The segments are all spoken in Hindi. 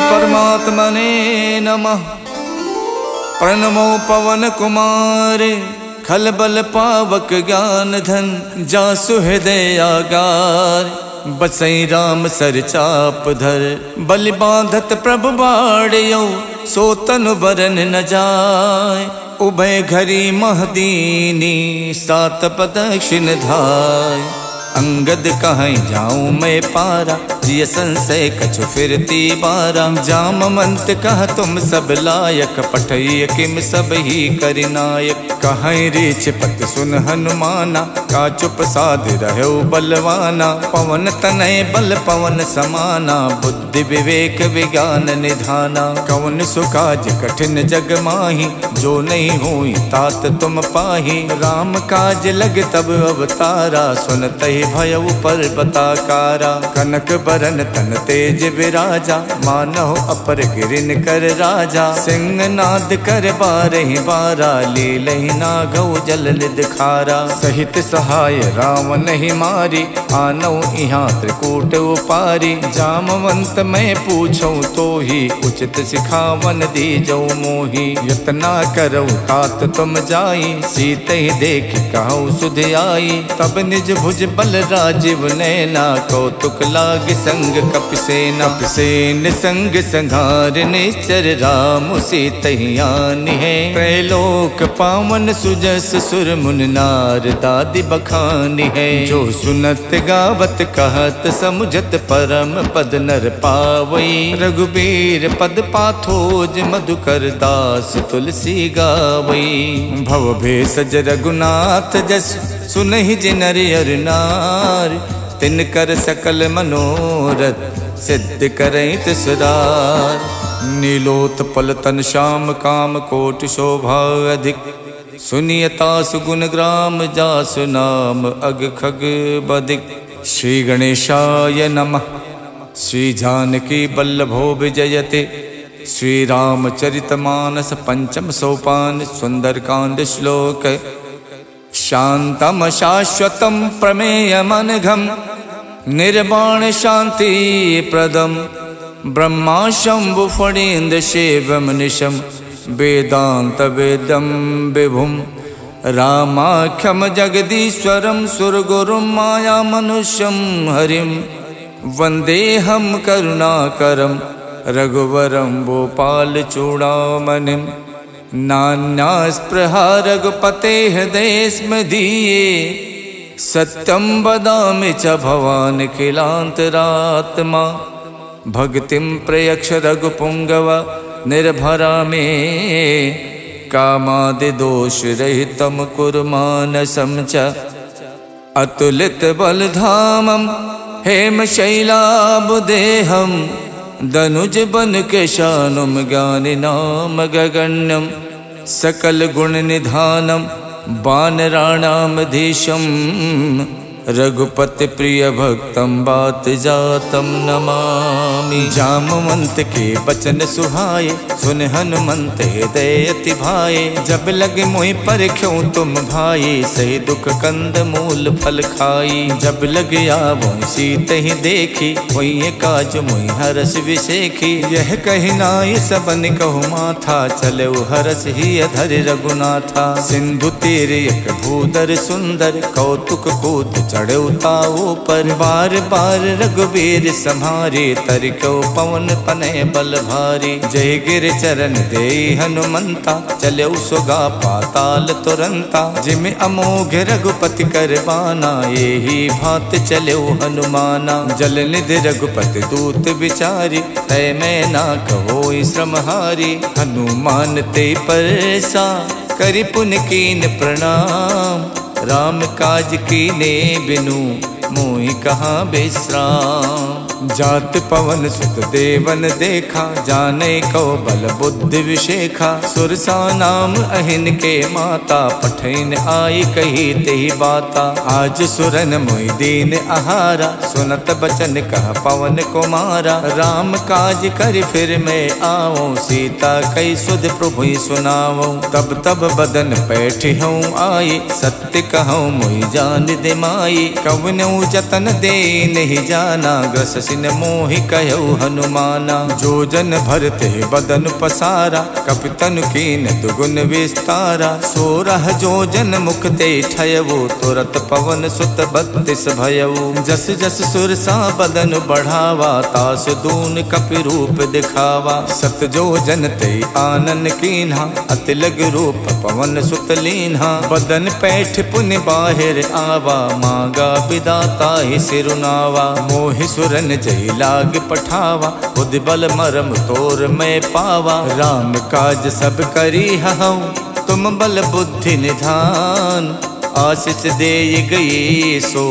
परमात्मने नमः। प्रणमो पवन कुमार खलबल पावक ज्ञान धन जासु हृदय आगार। बसई राम सर चाप धर बलि बांधत प्रभु बाड़ियो सो तनु बरन न जाय। उभय घरी महदीनी सात प्रदक्षिण धाय। अंगद कहीं जाऊं मैं पारा जिय संशय कछु फिरती बारा। जामवंत कह तुम सब लायक पठय किम सब ही करिनायक। कहीं रीछ पत सुन हनुमाना का चुप साध रहो बलवाना। पवन तनय बल पवन समाना बुद्धि विवेक विज्ञान निधाना। कवन सुकाज कठिन जग माही जो नहीं हुई तात तुम पाही। राम काज लग तब अवतारा सुनते भयउ पर्वताकारा। कनक बरन तन तेज विराजा मानहो अपर गिरिन कर राजा। सिंह नाद कर बारहि बारा लीलहि नागौ जल निदखारा। सहित सहाय राम नहीं मारी आनौ इहाँ त्रिकूट उपारी। जामवंत मैं पूछूं तो ही उचित सिखावन दीजौ मोही। यतना करौ तात तुम जाई सीते ही देख कहु सुध आई। तब निज भुज बल राजीव नैना कौतुक लाग संग कपिसेना। कपिसेन संग संघार निश्चर राम सीतहियान है। त्रैलोक पावन सुजस सुर मुन नार दादि बखानी है। जो सुनत गावत कहत समुझत परम पद नर पावई। रघुबीर पद पाथोज मधुकर दास तुलसी गावई। भव भेषज रघुनाथ जस सुनहि जिनर अर नार। तिन कर सकल मनोरथ सिद्ध करई तिसरार। नीलोत्पल तन श्याम काम कोटि शोभा अधिक। सुनियता सुगुण ग्राम जासु नाम अग खग बदिक। श्री गणेशाय नमः। श्री जानकी बल्लभो विजयते। श्री रामचरितमानस पंचम सोपान सुंदरकांड श्लोक। शांतम शाश्वतम प्रमेयमनघम निर्वाण शांति प्रदम। ब्रह्मा शंभु फणीन्द्र शिवम निशम वेदांत वेदम विभुम। रामाख्यम जगदीश्वरम सुरगुरुम माया मनुष्यम हरिम। वंदेहम करुणाकरम रघुवरम भोपाल चूड़ामणिम। नान्या स्पृहा रघुपते हृदय स्मदीये। सत्यम वदामि च भवान् खिलांतरात्मा। भक्तिम प्रयक्ष रघुपुंगव निर्भरा मे। कामादि दोष रहितम कुरु मानसं च। अतुलित बलधामम हेम शैलाबुदेहम। दनुज बन केशानुम ज्ञानि नाम गगण्यम। सकल गुण निधानम वानराणाम धीशम। रघुपति प्रिय भक्तम बात जातम नमामि। जामवंत के बचन सुहाए सुन हनुमंत हृदय अति भाए। जब लगे मोहि परख्यों तुम भाई सही दुख कंद मूल फल खाई। जब लग आवो सीते ही देखी वही काज मोहि हरस विशेखी। यह कही नाई सबन कहु माथा चले हरस ही अधर रघुनाथा। सिंधु तीर एक भूधर सुंदर कौतुक कूद चढ़े उताओ पर। बार बार रघुबीर सम्हारे तरक्यो पवन पने बल भारी। जय गिर चरण दे हनुमंता चले सुगा पाताल तुरंता। जिम अमोघ रघुपति कर बाना यही भात चले हनुमाना। जल निधि रघुपति दूत विचारी तय मैं ना कहो श्रमहारी। हनुमान ते परसा करि पुन कीन प्रणाम। राम काज कीने बिनु मोहि कहाँ विश्राम। जात पवन सुत देवन देखा जाने को बल बुद्धि विशेखा। सुरसा नाम अहिन के माता पठैन आई कही तेहि बाता। आज सुरन मोहि दीन आहारा सुनत बचन कह पवन कुमारा। राम काज कर फिर मैं आओ सीता कई सुध प्रभु सुनाओ। तब तब बदन पैठी हूँ आई सत्य कहूँ मोहि जान दे माई। कवनऊ जतन दे नहीं जाना ग्रस कसिन मोहि कहु हनुमाना। जो जन भरते बदन पसारा, कपितनु कीन दुगुन विस्तारा। 16 जो जन मुख ते ठयवो, तुरत पवन सुत 32 भयऊ। जस जस सुरसा बदन बढ़ावा, तास दून कपि रूप दिखावा। 7 जो जन ते आनन कीन्हा, अति लग रूप पवन सुत लीन्हा। बदन पैठ पुनि बाहिर आवा, मांगा विदाता ही सिरुनावा। मोहि सुरन जय लाग पठावा, बुद्धि बल मरम तोर मैं पावा। राम काज सब करी हऊँ, तुम बल बुद्धि निधान। आशीष दे गई सो,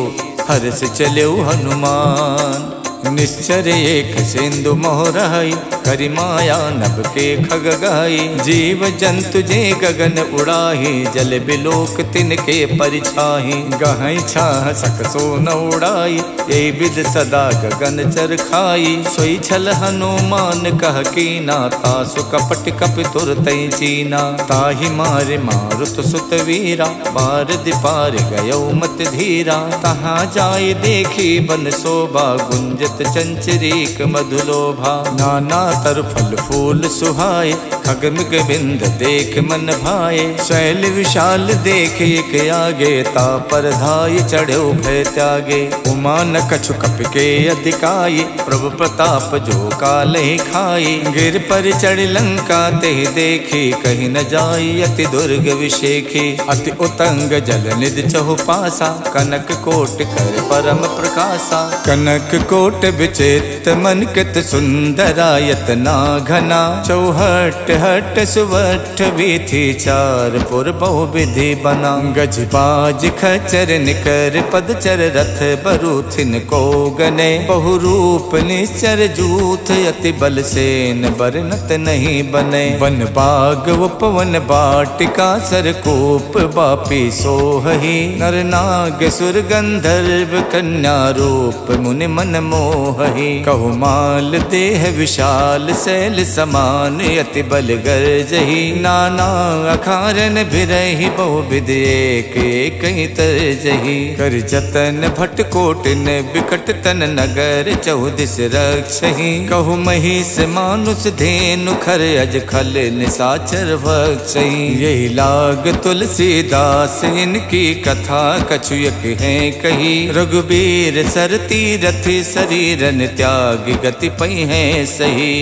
हर्ष चलो हनुमान। निश्चर एक सिंधु मोहराई, करि माया नभ के खग गाई। जीव जंतु जे गगन उड़ाही, जल बिलोक तिनके परिछाही। गहई छाह सकसो न उड़ाई, यही विद सदा गगन चर खाई। सोई छल हनुमान कह कीना, तासु कपट कपि तुरतई चीना। ताहि मारे मारुत सुत वीरा, बार दिपार गयो मत धीरा। तहाँ जाय देखी बन शोभा, गुंजत चंचरीक मधुलोभा। नाना तर फल फूल सुहाए, खगमग बिंद देख मन भाए। शैल विशाल देख एक आगे, ता पर धाय चढ़ो भय त्यागे। उमा न कछु कपि के अधिकाई, प्रभु प्रताप जो काल ही खाई। गिर पर चढ़ लंका ते देखी, कहीं न जाई अति दुर्ग विशेखी। अति उतंग जल निधि चहु पासा, कनक कोट कर परम प्रकाशा। कनक कोट विचित मन कित सुंदरायत ना घना। चौहट हट सुवठ वीथी, चार पुर बहु विधि बना। गज बाज खचर निकर पदचर, रथ बरूथिन को गने। बहु रूप निश्चर जूथ, अति बल सेन बरनत नहीं बने। वन बाग उपवन बाटिका, सरकूप बापी सोहही। नर नाग सुर गंधर्व कन्या, रूप मुनि मन मोहहि। कहु माल देह विशाल, शैल समान अति बल गर्जहि। नाना अखारन बिरहि, बहु विध एक एक तरजहि। कर जतन भट कोटिन, बिकट तन नगर चौदिस रक्षहि। कहु महिष मानुष धेनु, खर अज खल निसाचर भक्षहि। यही लाग तुलसीदास, इनकी कथा कछुयक है कही। रघुबीर सर तीरथ, शरीरन त्याग गति पई है सही।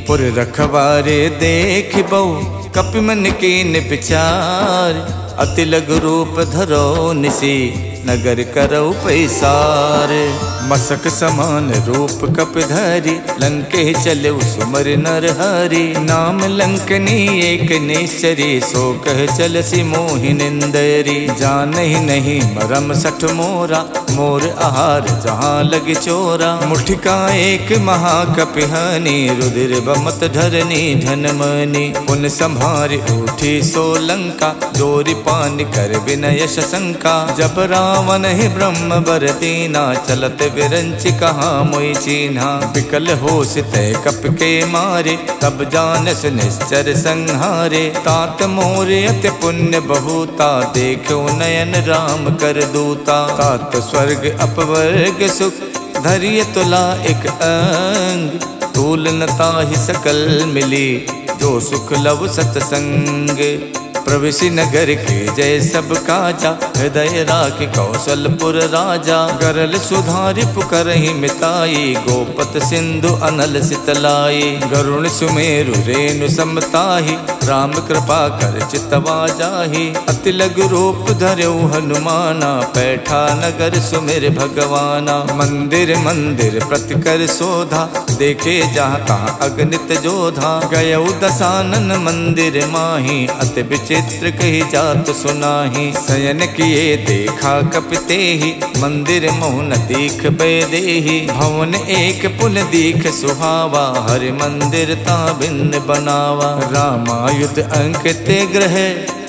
पुर रखवारे देख बहु, कपि मन कीन विचार। अति लघु रूप धरो निसी, नगर करो पैसार। मसक समान रूप कपि धरी, लंके चले सुमर नर हरि। नाम लंकनी एक निश्चरी, सो कह चलसी मोहि निंदरी। जानहि नहीं मरम सठ मोरा, मोर आहार जहाँ लग चोरा। मुठिका एक महाकपिहानी, रुधिर बमत धरनी धनमनी। पुन संभारि उठी सो लंका, जोरि पान कर विनय शंका। जब रावण ही ब्रह्म बर दीना, चलत विरंच कहा मोई चीन्हा। विकल होश तय कप के मारे, तब जानस निश्चर संहारे। तात मोर अति पुण्य बहुता, देखो नयन राम कर दूता। तात स्वर्ग अपवर्ग सुख, धरिय तुला एक अंग। तूल न ताहि सकल मिली, जो सुख लव सतसंग। प्रवेशी नगर के जय सब काजा, हृदय राख कौशलपुर राजा। गरल सुधारि पुकरहि मिताई, गोपत सिंधु अनल सितलाई। गरुण सुमेरु रेणु समताहि, राम कृपा कर चितवा जाहि। अति लघु रूप धर्यो हनुमाना, पैठा नगर सुमिर भगवाना। मंदिर मंदिर प्रति कर शोधा, देखे जहाँ तहाँ अगणित जोधा। गयौ दसानन मंदिर माही, अति चित्र कही जात सुनाही। शयन किए देखा कपिते ही, मंदिर मोहन दीख बेदेही। भवन एक पुल दीख सुहावा, हरि मंदिर ता भिन्न बनावा। रामायुध अंकित ग्रह,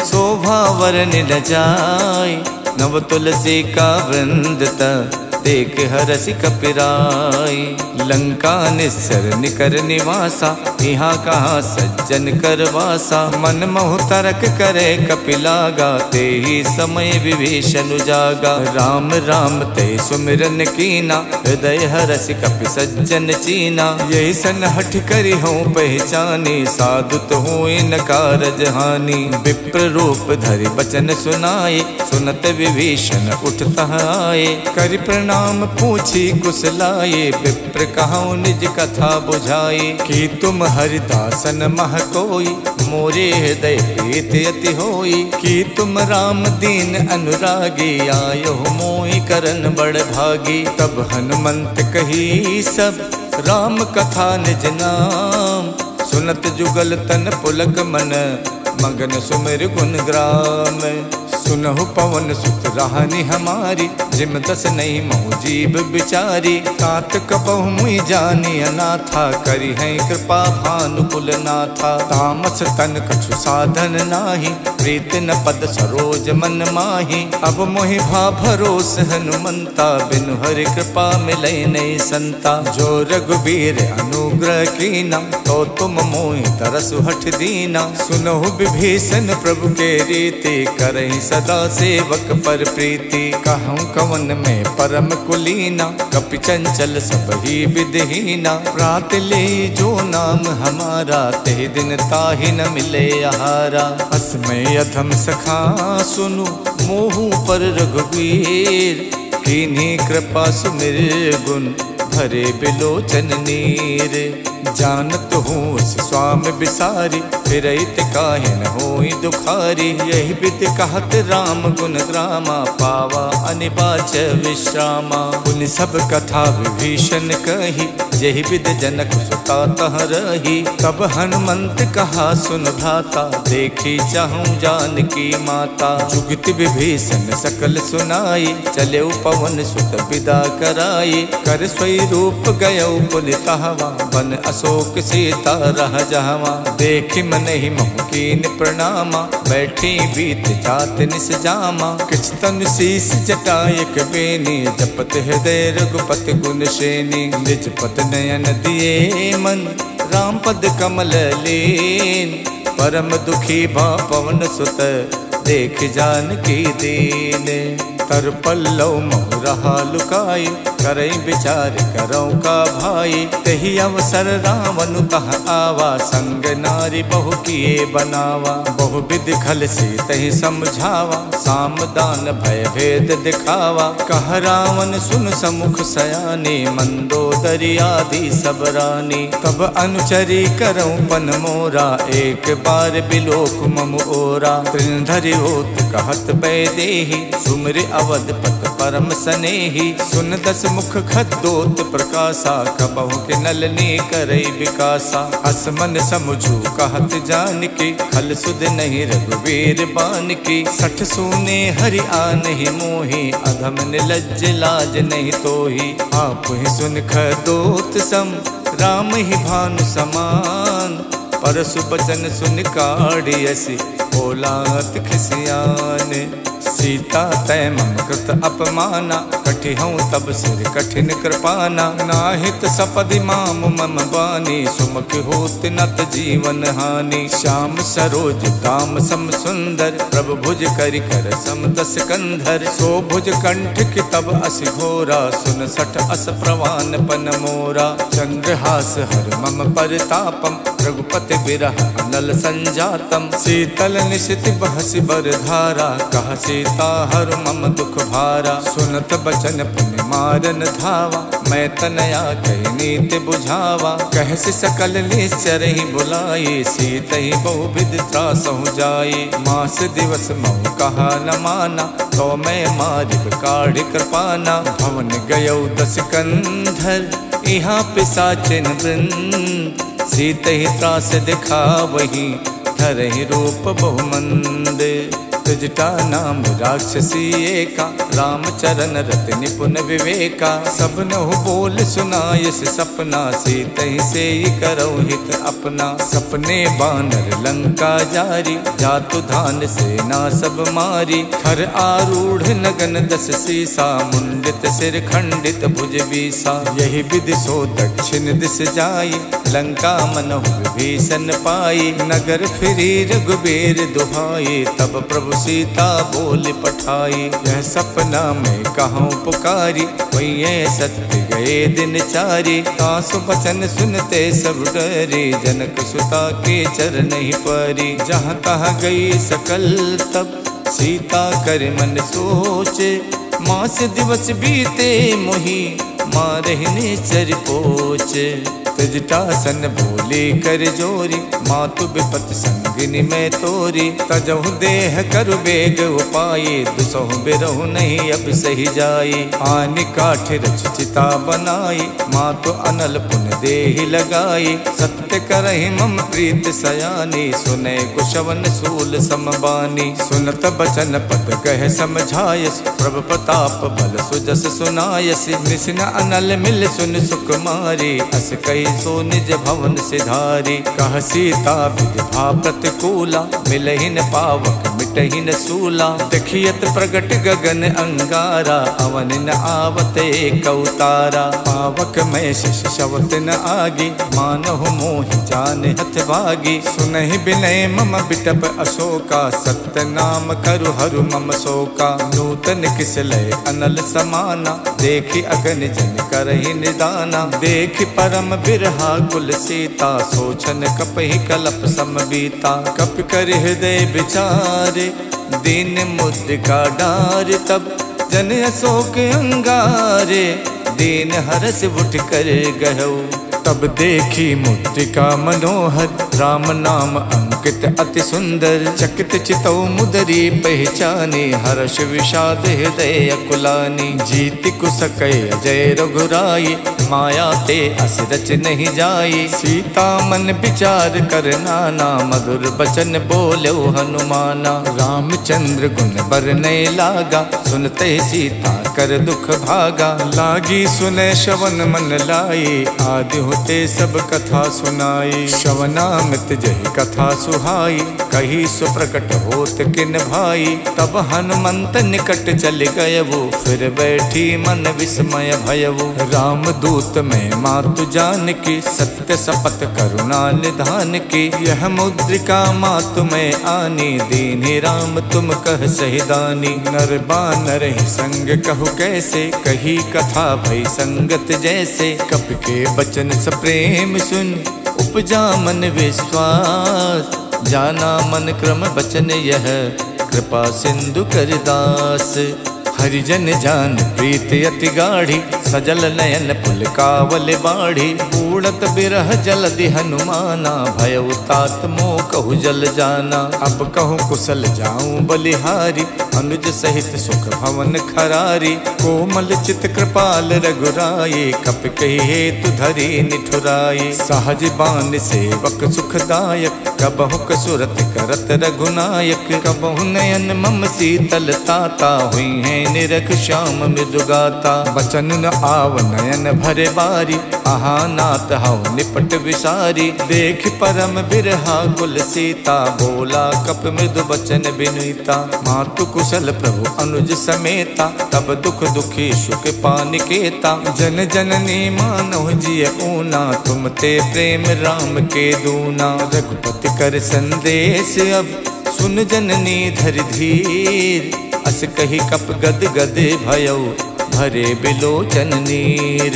शोभा वरन न जाय। नव तुलसी का वृंद देख हरसि कपिराई। लंका निस्सर निकर निवासा, यहाँ कहाँ सज्जन कर वासा। मन मोह तरक करे कपिलागा, ते ही समय विभीषण जागा। राम राम ते सुमिरन कीना, हृदय हरसि कपि सज्जन चीना। यही सन हठ करी हूँ पहचानी, साधु तो हूँ इन कारज हानि। विप्र रूप धरि बचन सुनाए, सुनत विभीषण उठता आए। करि प्रणाम पूछी कुशलाए, विप्र कहूँ निज कथा बुझाए। कि तुम हरिदासन मह कोई, मोरे हृदय प्रीत अति होई। कि तुम राम दीन अनुरागी, आयो मोहि करन बड़ भागी। तब हनुमंत कही सब, राम कथा निज नाम। सुनत जुगल तन पुलक मन, मगन सुमिर गुण ग्राम। सुनहु पवन सुत राहनि हमारी, जिम दस नहीं महु जीव बिचारी। तात कबहु मुई जानी अनाथा, करी है कृपा भानुकुल नाथा। तामस तन कछु साधन नाही, प्रीत न पद सरोज मन माही। अब मोहि भा भरोस हनुमंता, बिनु हरि कृपा मिलै नहीं संता। जो रघुबीर अनुग्रह कीना, तो तुम मोहि तरसु हठ दीना। सुनहु विभीषण प्रभु के रीति, करहि सदा सेवक पर प्रीति। कहूँ कवन में परम कुलीना, कपि चंचल सब ही विदहीना। प्रात ले जो नाम हमारा, ते दिन ताहि न मिले आहारा। अस्मय अधम सखा सुनु, मोहु पर रघुवीर। कीन्ही कृपा सुमिर गुण, भरे बिलोचन नीर। जानत हूँ स्वामी बिसारी, फिरहित काहे न होई दुखारी। यही विद कहत राम गुण ग्रामा, पावा अनिबाच विश्रामा। पुनि सब कथा विभीषण कही, यही विद जनक सुता तह रही। तब हनुमंत कहा सुन भ्राता, देखी चाहूँ जानकी माता। जुगति विभीषण सकल सुनाई, चले पवन सुत विदा कराई। कर स्वई रूप गयो पुनितहवा, बन अशोक सीता रह जहवा। देखि मन ही मोह कीन प्रणामा, बैठी बीत जात निस जामा। किछ तनु शीस जटायक बेनी, जपत हृदय रघुपति गुण श्रेणी। निज पत नयन दिए मन, राम पद कमल लीन। परम दुखी भा पवन सुत, देख जानकी दीन। तर पल्लव मोह रहा लुकाई, करई विचार करौ का भाई। तही अवसर रावण तह आवा, संग नारी बहु किए बनावा। बहु विधि खल से तही समझावा, साम दान भय भेद दिखावा। कह रावण सुन समुख सयानी, मंदोदरी आदि सब रानी। तब अनुचरी करौ पन मोरा, एक बार बिलोक मम ओरा। त्रिनधरि होत कहत बैदेही, सुमिर अवधपत परम सनेही। सुन दस मुख खद्दोत प्रकाशा, कबहु के नलनी करई विकासा। असमन समझू कहत जानकी, खल सुध नहीं रघुवीर बानकी। सठ सूने हरि आनहि मोहि, अधम निलज्ज लाज नहीं तोहि। आप ही सुन खद्दोत सम, राम ही भानु समान। परसु बचन सुन काढ़ियसि, बोलात खिसियान। सीता तय मम कृत अपमाना, कठिहऊँ तब सिर कठिन कृपाना। नाहित सपदि माम मम बानी, सुमुख होत नत जीवन हानि। श्याम सरोज दाम सम सुंदर, प्रभु भुज करि कर सम दस कंधर। सो भुज कंठ की तब अस घोरा, सुन सठ अस प्रवान पन मोरा। चंद्रहास हर मम परितापम, रघुपति बिरह अनल संजातम। शीतल निशित बहसि बर धारा, कह सीता हर मम दुख भारा। सुनत बचन पुनि मारन धावा, मैं तनया कही नीति बुझावा। कहसि सकल निश्चर ही बुलाई, सीत ही बहुविध त्रासहु जाई। मास दिवस महु कहा न माना, तो मैं मारिब काढ़ कृपाना। भवन गयो दस कंधर, यहाँ पिशाचिन वृंद। सीत ही त्रास दिखा वही, धरहि रूप बहुमंद। त्रिजटा नाम राक्षसी एका, रामचरण रत निपुण विवेका। सब नहु बोल सुनायस सपना, सीतहि से करौ हित अपना। सपने बानर लंका जारी, जातु धान सेना सब मारी। खर आरूढ़ नगन दस सीसा, मुंडित सिर खंडित भुज बीसा। यही विधि सो दक्षिण दिस जाई, लंका मनहु विभीषण पाई। नगर फिरी रघुबीर दुहाई, तब प्रभु सीता बोल पठाई। यह सपना में कहूँ पुकारी, वही सत्य गए दिन चारी। तासु बचन सुनते सब डरे, जनक सुता के चरण ही परी। जहाँ तहाँ गई सकल तब, सीता कर मन सोचे। मास दिवस बीते मोही, मारहि निश्चर पोचे। त्रिजटासन बोले कर जोरी, मातु विपत संगिनी में तोरी। तजहु देह करु बेग उपाये, दुसहु बिरहु नहीं अब सही जाई। आनि काठ रच चिता बनाई, मातु अनल पुन देहि लगाई। सत्य करहि मम प्रीत सयानी, सुने कुशवन सूल समबानी। सुनत बचन पद कह समझायस, प्रभु प्रताप बल सुजस सुनायस। निसिन अनल मिल सुन सुकुमारी, अस कई सो निज भवन सिधारी। कह सीता विधि प्रतिकूला, मिलहि न पावक मिटहि न सूला। देखियत प्रगट गगन अंगारा, अवन न आवत एक अवतारा। पावक में शिष शवत न आगी, मानहु मोहि जान हथ भागी। सुनहि बिनय मम बिटप अशोका, सत्य नाम करु हरु मम शोका। नूतन किस लय अनल समाना, देखि अगन जन करहि निदाना। देखि परम बिरहा कुल सीता, सोचन कपहि कलप समबीता। कपि कर हृदय विचारे, दीन मुद्रिका डार। तब जन अशोक अंगारे, दीन हरस उठ कर गहु। तब देखी मुद्रिका मनोहर, राम नाम अंकित अति सुंदर। चकित चितौ मुदरी पहचानी, हर्ष विषाद हृदय अकुलानी। जीति कुसकै अजय रघुराई, माया ते अस रच नहीं जाई। सीता मन विचार कर नाना, मधुर बचन बोलो हनुमाना। रामचंद्र गुण बरनै लागा, सुनते सीता कर दुख भागा। लागी सुने श्रवण मन लाई, आदि होते सब कथा सुनाई। श्रवणामृत जहि कथा सुहाई, कही सो प्रकट होत किन भाई। तब हनुमंत निकट चल गए वो, फिर बैठी मन विस्मय भयवो। राम दूत में मातु जान की, सत्य शपथ करुणा निधान की। यह मुद्रिका मातु में आनी, दीन्हि राम तुम कह सही दानी। नर बानर ही संग कहु कैसे, कही कथा भई संगत जैसे। कपि के बचन प्रेम सुन, उपजा मन विश्वास। जाना मन क्रम बचन यह, कृपा सिंधु कर दास। हरिजन जान प्रीत अति गाढ़ी, सजल नयन पुलकावल बाढ़ी। उड़त बिरह जलधि हनुमाना, भयउ तात मोह कहु जल जाना। अब कहूँ कुशल जाऊं बलिहारी, अनुज सहित सुख भवन खरारी। कोमल चित कृपाल रघुराई, कपि कही हेतु धरी निठुराई। सहज बान सेवक सुखदायक, कबहु कसुरत करत रघुनायक। कबहु नयन मम शीतल ताता, हुई है निरख श्याम मृदुगाता। बचन न आव नयन भरे बारी, आहा नाथ हव निपट विसारी। देख परम बिरहा कुल सीता, बोला कप मृदु बचन बिनुता। मातु कुशल प्रभु अनुज समेता, तब दुख दुखी सुख पानिकेता। जन जननी मानव जिय ऊना, तुम ते प्रेम राम के दूना। रघुपति कर संदेश अब, सुन जननी धर धीर। अस कही कप गद गद भयउ, भरे बिलोचन नीर।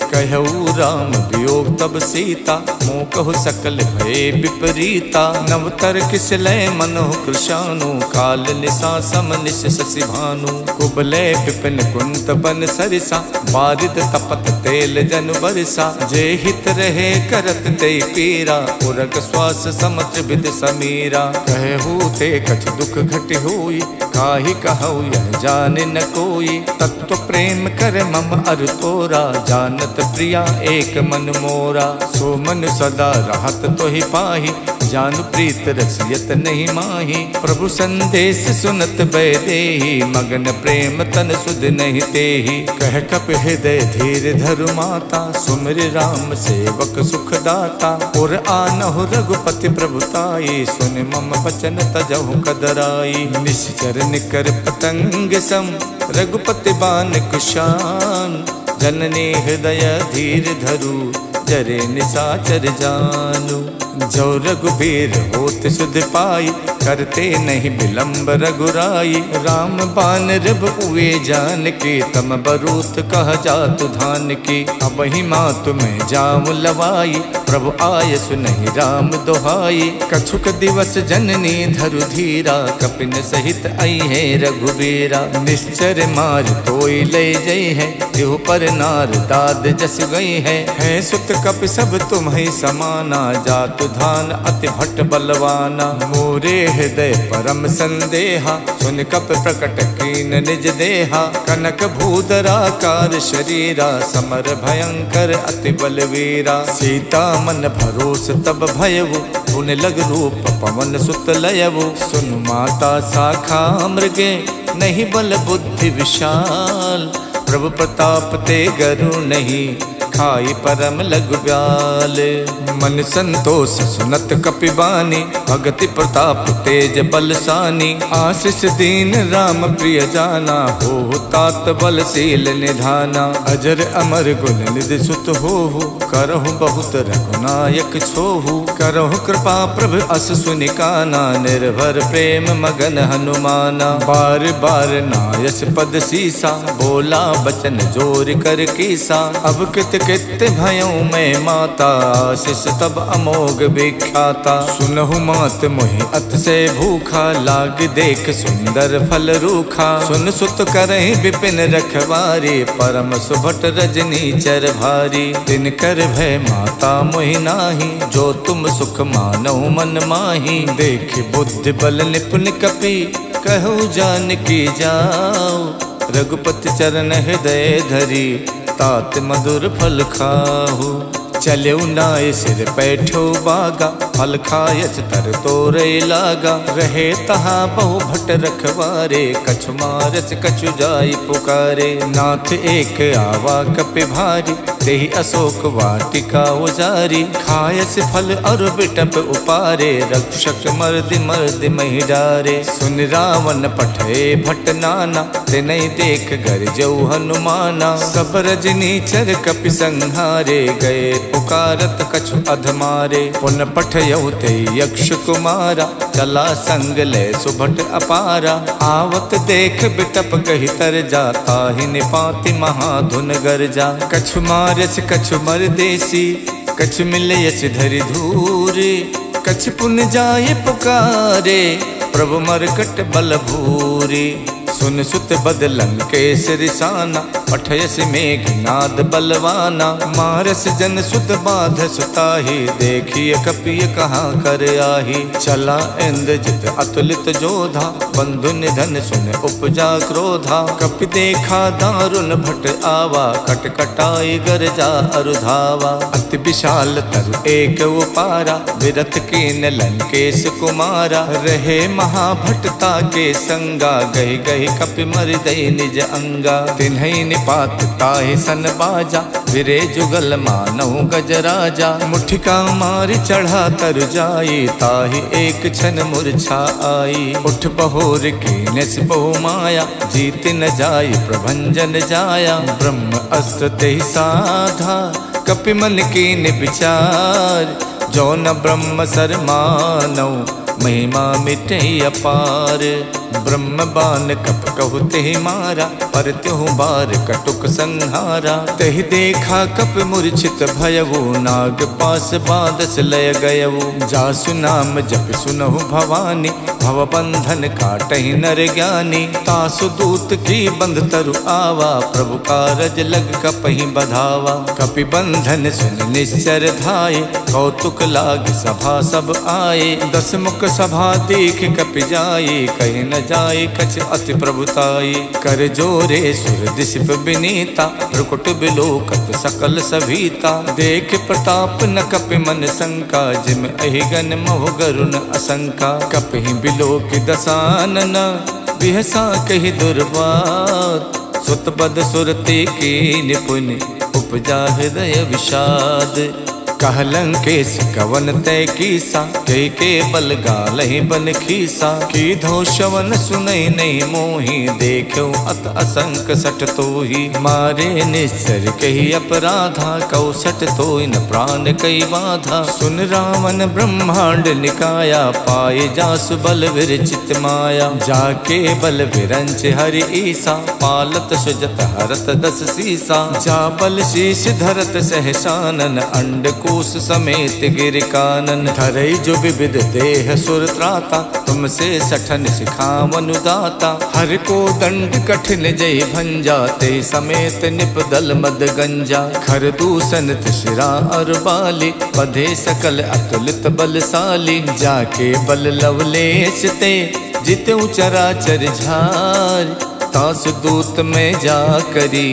कहऊ राम वियोग तब सीता, मोह कहु सकल भय विपरीता। नवतर किस लय मनोह कृशानु, काल निशा सम निश शशि भानु। कुबलय विपिन कुंत बन सरिसा, बारिद तपत तेल जन बरसा। जे हित रहे करत ते पीरा, उरग श्वास समच विद समीरा। कहू ते कछ दुख घट होई, काहि कहु यह जाने न कोई। तत्व प्रेम कर मम अर तोरा, जानत प्रिया एक मन मोरा। सो मन सदा रहत तोहि पाहि, जानु प्रीत रसियत नहीं माही। प्रभु संदेश सुनत बैदेही, मगन प्रेम तन सुध नहीं तेही। कह कप हृदय धीर धरु माता, सुमिर राम सेवक सुख दाता। और आनहु रघुपति प्रभुताई, सुन मम बचन तजहु कदराई। निश्चर निकर पतंग सम, रघुपति बान कुशान। जननी हृदय धीर धरु, जरे निशाचर जानू। जो रघुबीर होत सुध पाई, करते नहीं विलंब रघुराई। राम बान रब उए जान की, तम बरूत कह जातु धान की। अब ही मातु में जाऊं लवाई, प्रभु आय सुनहि राम दोहाई। कछुक दिवस जननी धरु धीरा, कपिन सहित आई है रघुबीरा। निश्चर मार तोई ले जई है, देहु पर नार दाद जस गई है। सुत कपि सब तुम्हि समाना, जातु धान अति भट्ट बलवाना। मोरे हृदय परम संदेहा, सुन कप प्रकट कीन निज देहा। कनक भूधराकार शरीरा, समर भयंकर अति बलवीरा। सीता मन भरोस तब भयवु, पुन लग रूप पवन सुत लयवु। सुन माता शाखा मृगे, नहीं बल बुद्धि विशाल। प्रभु प्रताप ते गरु नहीं, खाई परम लघु ब्याल। मन संतोष सुनत कपिबानी, भगति प्रताप तेज बलसानी। आशीष दीन राम प्रिय जाना, हो तात बलशील निधाना। अजर अमर गुण निधि सुत होहु, करहु बहुत रघुनायक छोहु। करहु कृपा प्रभु अस सुनिकाना, निर्भर प्रेम मगन हनुमाना। बार बार नायस पद सीसा, बोला बचन जोर कर कीसा। अब कित कित भयों में माता, आशीष तब अमोघ विख्याता। सुनहु मात मोहि अत से भूखा, लाग देख सुंदर फल रूखा। सुन सुत करहि विपिन रखवारी, परम सुभट रजनी चर भारी। तिन कर भय माता मोहि नाही, जो तुम सुख मानौ मन माही। देख बुद्धि बल निपुण कपि, कहु जान की जाओ। रघुपति चरण हृदय धरी, तात मधुर फल खाहु। चले नाय सिर पैठो बागा, फल खायच तर तोरे लागा। रहे तहा बहु भट रखवारे, कछु मारच कछु जाई पुकारे। नाथ एक आवा कपि भारी, देहि अशोक वाटिका उजारी। खायस फल और बिटप उपारे, रक्षक मर्दि मर्दि महि डारे। सुन रावण पठे भट नाना, तिनहि देख गरजौ हनुमाना। सब रजनी चर कपि संहारे, गए पुकारत कछु अधमारे। पुन पठयौ ते यक्ष कुमारा, चला संग ले सुभट अपारा। आवत देख बिटप कहि तर जा, ताहि निपाति महाधुन गरजा। कछु मारच कछु मरदेसी, कछु मिलयच धरि धूरे। कछु पुन जाय पुकारे, प्रभु मरकट बल भूरे। सुन सुत बदलन केसरि साना, पठयस मेघनाद बलवाना। मारस जन सुत बाध सुताही, देखिए कपिय कहाँ कर आही। चला इंद्रजित अतुलित जोधा, बंधु निधन सुन उपजा क्रोधा। कपि देखा दारुण भट आवा, कटकटाई गरजा अरुधावा। अति विशाल तरु एक उपारा, विरथ कीन लंकेश कुमारा। रहे महाभटता के संगा, गहि गहि कपि मर्दई निज अंगा। तिन्हि निपात ताहि सन बाजा, विरे जुगल मानहु गजराजा। मुठिका मारि चढ़ा तर जाई, ताहि एक क्षण मूर्छा आई। उठ बहोर कीनस बहु माया, जीत न जाय प्रभंजन जाया। ब्रह्म अस्त्र तेहि साधा, कपि मन कीन विचार। जो न ब्रह्म सर मानौ, महिमा मिटे अपार। ब्रह्म बान कप कहु तेहि मारा, पर त्यों बार कटुक संहारा। तेहि देखा कप मूर्छित भयवु, नाग पास बादस लय गयवु। जासु नाम जप सुनहु भवानी, भव बंधन काटहि नर ज्ञानी। तासु दूत की बंध तरु आवा, प्रभु कारज लग कपहि बधावा। कपि बंधन सुन निश्चर धाये, कौतुक लाग सभा सब आए। दस मुख सभा देख कपि जाए, कहि न जाए कछ अति प्रभुताई। कर जोरे सुर दिशप बिनीता, भ्रुकुट बिलोकत सकल सभीता। देख प्रताप न कपि मन शंका, जिम अहिगन मोह गरुण असंका। कपि बिलोक दसानन, बिहसा कहि दुर्वार। सुत बद सुरते की निपुण, उपजा हृदय विषाद। कहलंकेश कवन तय कीसा, के बल गालहि बन खीसा। की धो शवन सुनई नहीं मोही, देखो अत असंक सट तोही। मारे निश्चर कही अपराधा, कौ सट तोय न प्राण कई बाधा। सुन रावण ब्रह्मांड निकाया, पाए जासु बल विरचित माया। जाके बल विरंच हरि ईसा, पालत सुजत हरत दस सीसा। जा बल शीश धरत सहसानन, अंड कोश समेत गिर कानन। धरई जो विविध देह सुर त्राता, तुमसे सठन सिखावन दाता। हर को दंड कठिन जय भंजा, ते समेत निपदल मद गंजा। खर दूषण शिरा और बाली, बधे सकल अतुलित बलशाली। जाके बल लवलेश ते, जितु चराचर झार। तास दूत में जा करी,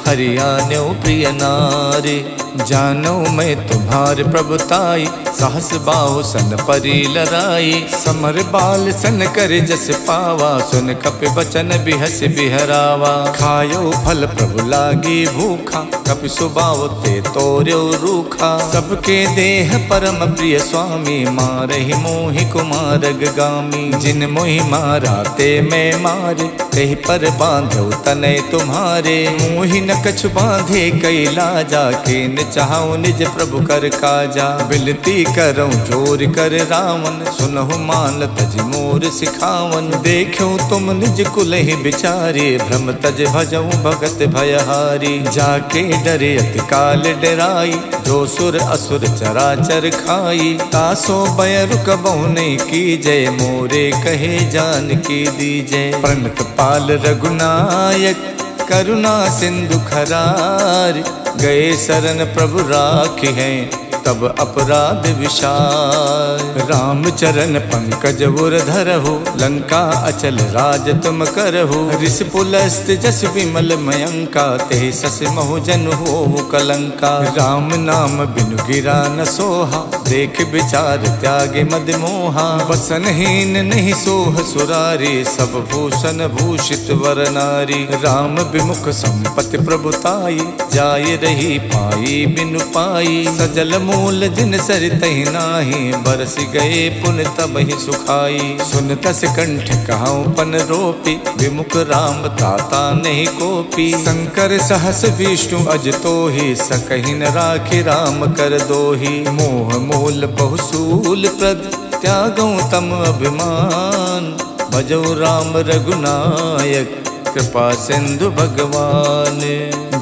हरियाण्यो प्रिय नारी। जानो मैं तुम्हार प्रभुताई, सहस बाहु सन परी लराई। समर बाल सन कर जस पावा, सुन कपि बचन बिहस बिहरावा। खायो फल प्रभु लागी भूखा, कपि सुबाव ते तोर्यो रूखा। सबके देह परम प्रिय स्वामी, मारहि मोहि कुमारग गामी। जिन मोहि मारा ते मैं मारे, तेहि पर बांधो तनय तुम्हारे। मोहि न कछु बांधे कई लाजा, के न चाहूं निज प्रभु कर काजा। बिनती करऊं जोर कर रावण, सुनहु मान तज मोर सिखावन। देखो तुम निज कुल ही बिचारे, भ्रम तज भजऊं भगत भयहारी। जाके डरे अति काल डराई, जो सुर असुर चराचर खाई। तासो बय रुकबहु नहीं कीजय, मोरे कहे जान की दीजय। प्रणत पाल रघुनायक, करुणा सिंधु खरार। गए शरण प्रभु राखी हैं, तब अपराध विशाल। राम चरण पंकज उर धरहु, लंका अचल राज तुम करहु। ऋष पुलस्त जस विमल मयंका, ते सस महु जन होवु कलंका। राम नाम बिनु गिरा न सोहा, देख विचार त्यागे मद मोहा। बसनहीन नहीं सोह सुरारी, सब भूषण भूषित वर नारी। राम विमुख संपत्ति प्रभुताई, जाय रही पाई बिनु पाई। सजल मूल जिन सरितहि नाही, बरस गए पुन तबहि सुखाई। सुन तस कंठ कहाऊं पन रोपी, विमुख राम ताता नहीं कोपी। शंकर सहस विष्णु अज तोहि, सकहि न राखि राम कर दोहि। मोह मूल बहुसूल प्रद, त्यागऊं तम अभिमान। भजौ राम रघुनायक, कृपा सिंधु भगवान।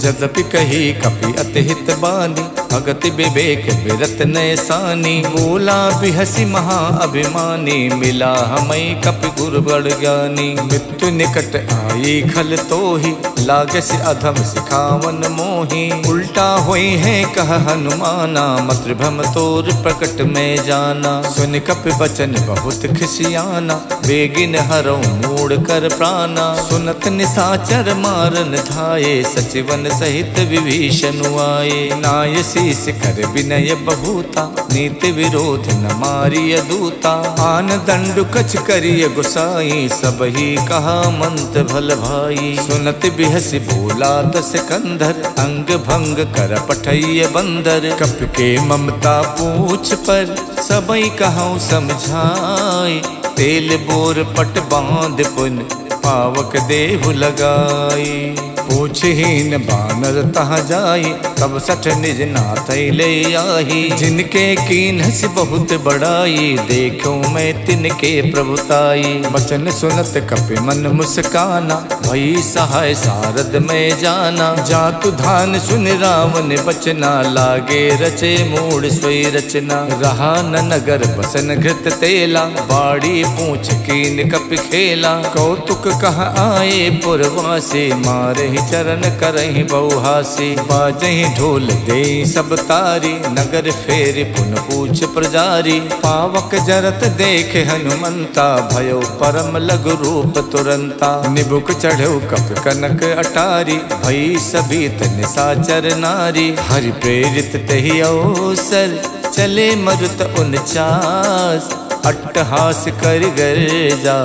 जदपि कही कपि अति हित बानी, भगति विवेक बिरत नयसानी। बोला बिहसी महा अभिमानी, मिला हमें कपि गुरु बड़ ज्ञानी। मृत्यु निकट आई खल तोहि, लागस अधम सिखावन मोहि। उल्टा होई है कह हनुमाना, मातृभ्रम तोर प्रकट में जाना। सुन कपि बचन बहुत खिसियाना, बेगिन हरौ मूड कर प्राणा। सुनत निसाचर मारन धाये, सचिवन सहित विभीषण आए। नाय शीस कर विनय बहुता, नीति विरोध न मारिय दूता। आन दंडु कछ करिय गुसाई, सबही कहा मंत भल भाई। सुनत बिहसी बोला दस कंधर, अंग भंग कर पठैय बंदर। कप के ममता पूछ पर, सबई कहूँ समझाई। तेल बोर पट बांध पुन, पावक देहु लगाई। पूछहीन बानर तहाँ जाई, तब सठ निज नाथ ले आही। जिनके कीन्हस बहुत बड़ाई, देखो मैं तिनके प्रभुताई। बचन सुनत कपि मन मुस्काना, भई सहाय सारद में जाना। जातु धान सुन रावण बचना, लागे रचे मूड सोई रचना। रहा न नगर बसन घृत तेला, बाड़ी पूछ कीन कपि खेला। कौतुक कह आए पुरवासी, मारे चरण करहि बहुहासी। बाजहि ढोल दे सब तारी, नगर फेर पुन पूछ प्रजारी। पावक जरत देख हनुमंता, भयो परम लघु रूप तुरंता। निबुक चढ़ो कप कनक अटारी, भई सभीत निशाचर नारी। हरि प्रेरित तहि अवसर, चले मरुत 49। अट्टहास कर गर्जा,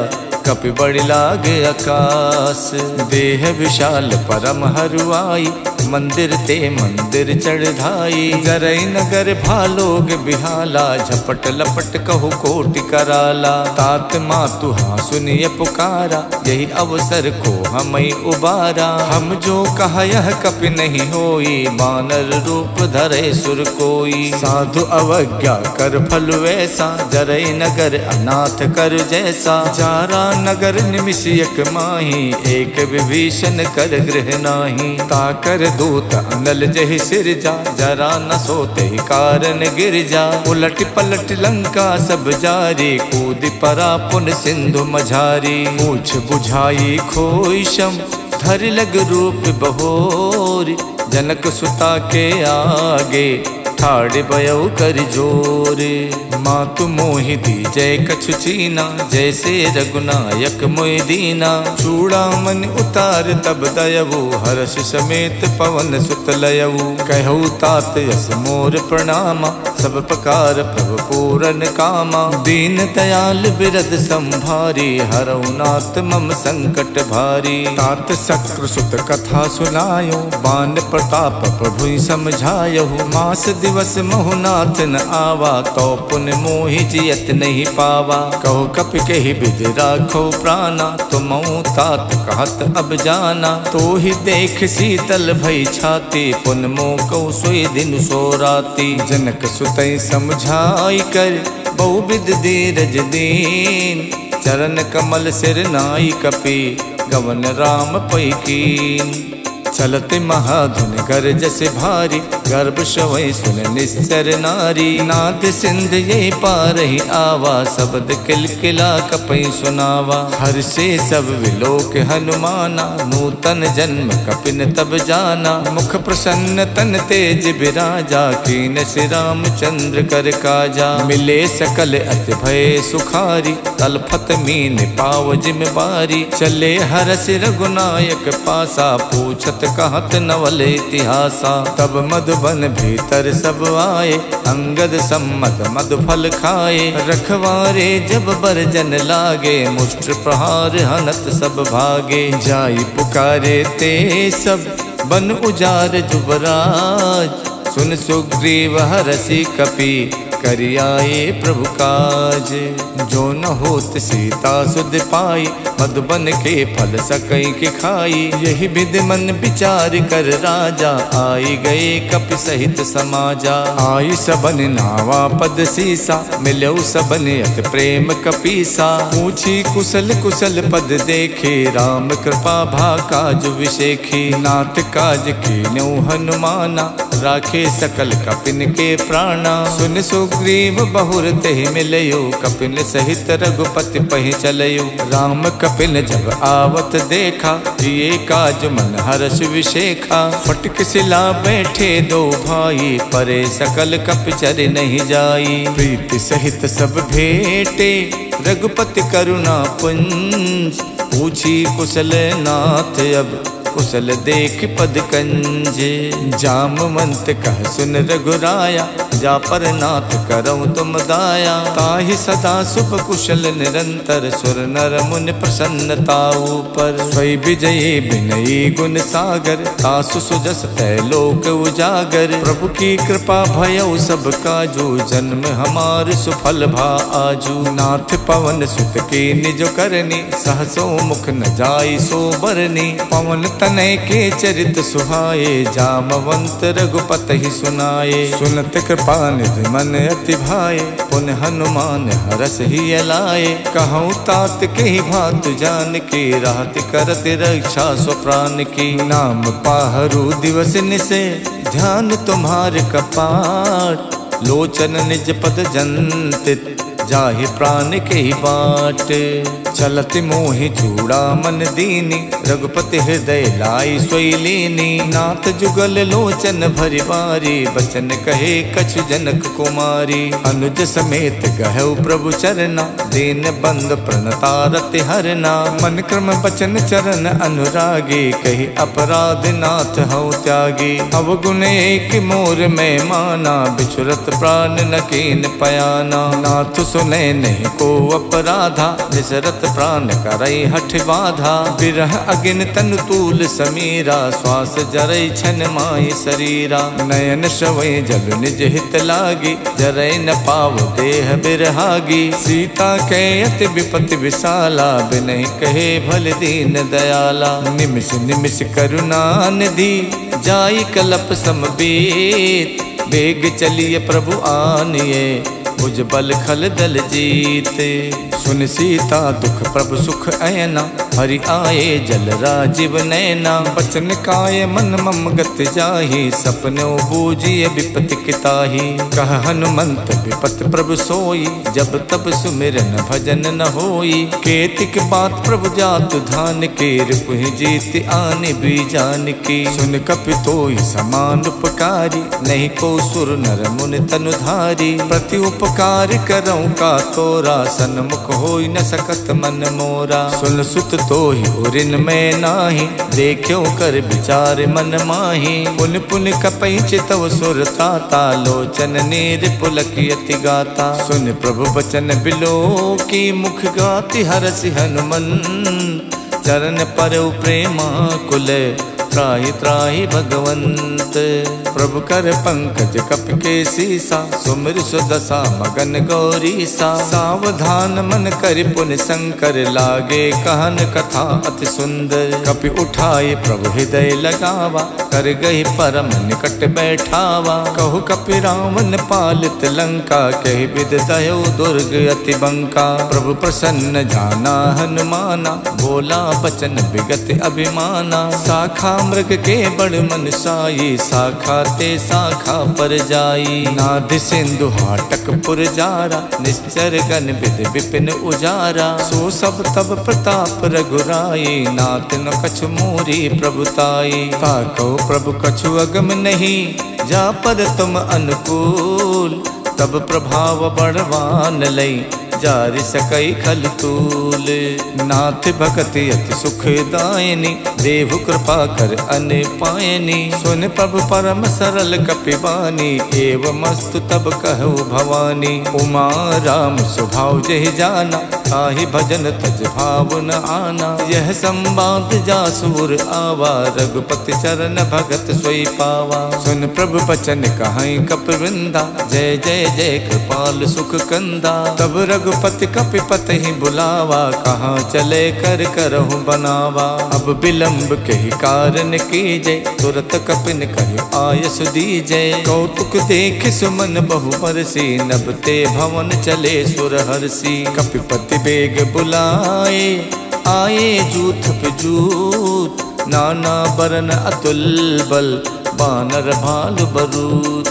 कपि बड़ि लाग आकाश। देह विशाल परम हरुआई, मंदिर ते मंदिर चढ़ाई। जरई नगर भालोग बिहाला, झपट लपट कहु कोटि कराला। तात मातु हाँ सुनिय पुकारा, यही अवसर को हमें उबारा। हम जो कहा यह कपि नहीं होई, बानर रूप धरे सुर कोई। साधु अवज्ञा कर फल वैसा, जरई नगर अनाथ कर जैसा। जारा नगर निमिषयक माही, एक विभीषण कर गृह नाही। ताकर दूत अनल जहि सिरजा, जरा न सोते कारण गिर जा। उलट पलट लंका सब जारी, कूद परा पुन सिंधु मझारी। पूछ बुझाई खोई शम, धर लग रूप बहोरी। जनक सुता के आगे, ठाड़ बयऊ कर जोरे। मातु मोहि दी जय कछु चीना, जैसे रघुनायक मोहि दीना। चूड़ामणि उतार तब दयवु, हर्ष समेत पवन सुत लयऊ। कहु तात यस मोर प्रणामा, सब प्रकार प्रभु पूरन कामा। दीन दयाल बिरद संभारी, हरऊ नाथ मम संकट भारी। तात शक्र सुत कथा सुनायो, बान प्रताप प्रभु समझायो। मास दिवस महुनाथ न आवा, तो पुन मोहि जियत नहीं पावा। कहो कपि कहि विधि राखो प्राणा, तुमऊ तात कहत अब जाना। तो ही देख शीतल भई छाती, पुन मोह कहु सोई दिन सो राती। जनक सुतई समझाई कर, बहुविध धीरज दीन। चरण कमल सिर नाई कपि, गवन राम पै कीन। चलत महाधुन गरज से भारी, गर्भ शवै सुन निश्चर नारी। नाद सिंध ये पारहि आवा, शब्द किलकिला कपि सुनावा। हर से सब विलोक हनुमाना, नूतन जन्म कपिन तब जाना। मुख प्रसन्न तन तेज बिराजा, कीन श्री रामचंद्र कर काजा। मिले सकल अति भय सुखारी, तलफत मीन पाव जिम बारी। चले हरस रघुनायक पासा, पूछत कहत नवल इतिहासा। तब मधुबन भीतर सब आए, अंगद सम्मत मधुफल खाए। रखवारे जब बरजन लागे, मुष्ट प्रहार हनत सब भागे। जाई पुकारे ते सब, बन उजार जुबराज। सुन सुग्रीव हरसि कपि, करियाए प्रभु काज। जो न होत सीता सुध पाई, मधुबन के फल सकई के खाई। यही विध मन विचार कर राजा, आई गए कपि सहित समाजा। आई सबन नावा पद सीसा, मिलऊ सबन अत प्रेम कपीसा। पूछी कुशल कुशल पद देखे, राम कृपा भा काज विशेखी। नाथ काज कीन्हु हनुमाना, राखे सकल कपिन के प्राणा। सुन सुग्रीव बहुर तेहि मिलयो, कपिन सहित रघुपति पहि चलयो। राम कपिन जब आवत देखा, ये काज मन हर्ष विशेखा। फटक सिला बैठे दो भाई, परे सकल कपि चर नहीं जाई। प्रीति सहित सब भेटे, रघुपति करुणा पुंज। पूछी कुशल नाथ अब, कुशल देख पद कंजे। जामवंत कह सुन रघुराया, जा पर नाथ करऊँ तुम दाया। ताहि सदा शुभ कुशल निरंतर सुर नर मुनि प्रसन्नता ऊपर। स्वई विजयी विनयी गुण सागर तासु सुजस तैलोक उजागर। प्रभु की कृपा भयउ सब काजू जन्म हमार सुफल भा आजू। नाथ पवन सुत की निज करनी सहसो मुख न जाई सो बरनी। पवन तनय के चरित सुहाए जामवंत रघुपति ही सुनाए। सुनत कृपा निधि मन अति भाए पुन हनुमान हरस ही अलाए। कहूँ तात के ही भात जान के राहत करत रक्षा स्व प्राण की। नाम पाहरू दिवस निसे ध्यान तुम्हारे कपाट। लोचन निज पद जंतित जाहि प्राण के ही बाट। चलत मोहि चूड़ा मन दीनी रघुपति हृदय लाई सोई लीनी। नाथ जुगल लोचन भरि बारी बचन कहे कछु जनक कुमारी। अनुज समेत गहु प्रभु चरना दीन बंद प्रणतारत हरना। मन क्रम बचन चरण अनुरागी कही अपराध नाथ हऊ त्यागी। अवगुण एक मोर में माना बिछुरत प्राण न कीन पयाना। नाथ सुने नहीं को अपराधा निसरत प्राण करई हठ बाधा। बिरह अगिन तन तूल समीरा श्वास जरई छन माई शरीरा। नयन श्रवै जल निज हित लागी जरई न पाव देह बिरहागी। सीता के अति विपति विशाला बिनहि कहे भल दीन दयाला। निमिष निमिष करुणा निधि जाई कलप समबीत। बेग चलिए प्रभु आनिए भुज बल खल दल जीते। सुन सीता दुख प्रभु सुख ऐना हरि आए जल राजीव नैना। बचन काय मन मम गत जाहि सपनो बूझिए विपति किताहि। कह हनुमंत विपत प्रभु सोई जब तब सुमिरन भजन न होई। केतिक बात प्रभु जातु धान के रिपुहि जीत आने बीजान की। सुन कपि तोई समान उपकारी नहीं को सुर नर मुनि तनुधारी। प्रति उपकार करऊँ का तोरा सन्मुख होई न सकत मन मोरा। सुन सुत तोहि उरिन में नाही देखियो कर विचार मन माही। पुन पुन कपई चितव सुर ताता लोचन नीर पुलकियति गाता। सुन प्रभु बचन बिलो की मुख गाति हरसि हनुमन। चरण परउ प्रेमा कुल त्राहि त्राहि भगवंत। प्रभु कर पंकज कप के सीसा सुमिर सुदशा मगन गौरी सा। सावधान मन कर पुन शंकर लागे कहन कथा अति सुंदर। कपि उठाए प्रभु हृदय लगावा कर गही परम निकट बैठावा। कहु कपि रावण पालित लंका कहि विद दयो दुर्ग अति बंका। प्रभु प्रसन्न जाना हनुमाना बोला बचन विगत अभिमाना। शाखा मृग के बड़ मन साई शाखा ते शाखा पर जाई। नाद सिंधु हाटक पुर जारा निश्चर गन विद विपिन उजारा। सो सब तब प्रताप रघुराई नाथ न कछु मोरी प्रभुताई। ताको प्रभु कछु अगम नहीं जा पर तुम अनुकूल। तब प्रभाव बड़वान लई जारि सकई खल तूल। नाथ भगति अति सुखदायिनी देव कृपा कर अन पायनी। सुन प्रभु परम सरल कपिबानी एवं मस्तु तब कहु भवानी। उमा राम स्वभाव जहि जाना ताहि भजन तज भाव न आना। यह संवाद जासुर आवा रघुपति चरण भगत सोई पावा। सुन प्रभु बचन कहाई कपिवृंदा जय जय जय कृपाल सुख कंदा। तब रघुपति कपिपति ही बुलावा कहाँ चले कर करहु बनावा। अब विलंब के ही कारण कीजय तुरत कपिन कहि आयस दीजय। कौतुक देख सुमन बहु बरसी नभ ते भवन चले सुर हरसी। कपिपति बेग बुलाए आए जूथ पे जूथ। नाना बरन अतुल बल बानर भाल बरूथ।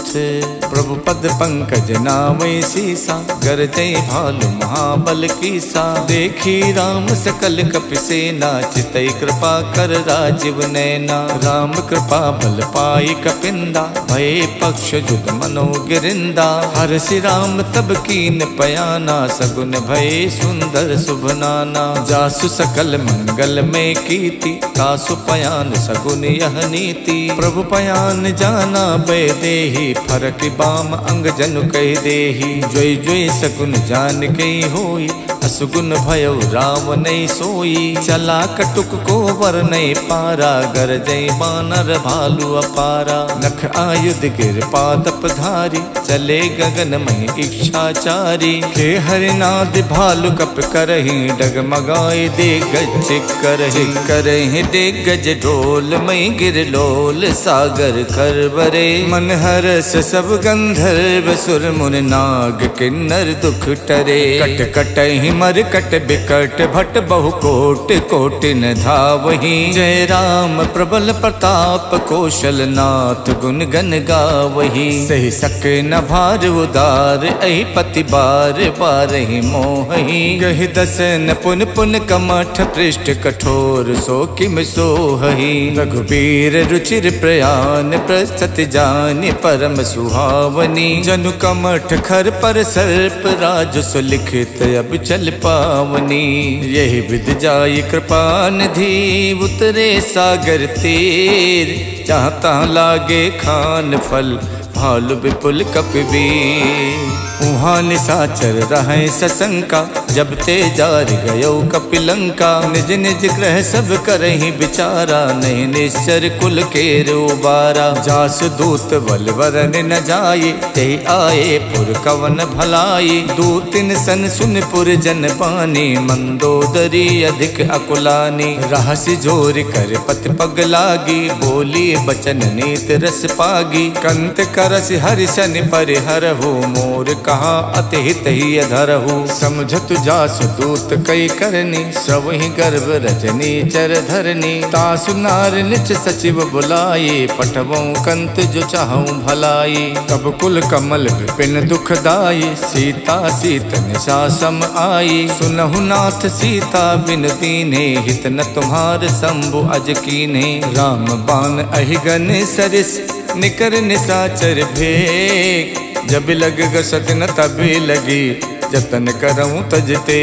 प्रभु पद पंकज नामै सीसा गरजै भालु महाबल कीसा। देखी राम सकल कपिसेना चितई कृपा कर राजीव नैना। राम कृपा बल पाई कपिंदा भये पक्ष जुद मनो गिरिंदा। हरसि राम तब कीन पयाना सगुन भये सुंदर शुभ नाना। जासु सकल मंगल में कीति तासु पयान सगुन यह नीति। प्रभु पयान जान जाना बे देही, फरक बाम अंग जनु कह देही। जोई जोई सगुन जान कई होई, असगुन भयो राम नहीं सोई। चला कटुक को वर नहीं पारा, गर जय बानर भालू अपारा। नख आयुध गिर पादप धारी, चले गगन में इच्छाचारी। के हरिनाद भालू कप करही, डगमगाए दे गज करही। करही दे गज ढोल मई गिर लोल, सागर करवरे। मन हरस सब गंधर्व सुर मुन नाग किन्नर दुख टरे। कट कटहि मर कट बिकट भट बहु कोट कोट न धावही। जय राम प्रबल प्रताप कौशल नाथ गुण गन गावही। सही सके न भार उदार, अहि पति बार बार ही मोहि। गहि दसन पुन पुन कमठ पृष्ठ कठोर, सो किम सोहहि। रघुबीर रुचिर प्रयान, प्रस्तुत जान परम सुहावनी। जनु कमठ खर पर सर्प, राज सुलिखित अब चल पावनी। यही विद जाई कृपा निधि, उतरे सागर तीर। जहाँ तहाँ लागे खान फल, भालु विपुल कपिवीर। उहाँ निशाचर रहे सशंका, जब ते जार गयो कपिलंका। निज निज ग्रह सब करही विचारा, नहीं निश्चर कुल के रोबारा। जास दूत बल वरन न जाये, ते आए पुर कवन भलाई। दूतिन सन सुन पुर जन पानी, मंदोदरी अधिक अकुलानी। रहस्य जोर कर पति पग लागी, बोली बचन नीत रस पागी। कंत करस हरिशन परिहरहु, मोर कहा अति हित ही अधरहु। समझत जासु दूत कई करनी, सवहि गर्भ रजनी चर धरनी। तासु नार निच सचिव बुलाए, पठवों कंत जो चाहूं भलाई। तब कुल कमल विपिन दुखदाई, सीता सीत निशा सम आई। सुनहु नाथ सीता बिन दीन्हे, हित न तुम्हार शंभु अज कीन्हे। राम बाण अहिगन सरिस, निकर निशाचर भेग। जब लग गसत न तभी लगी, जतन करऊं तजते।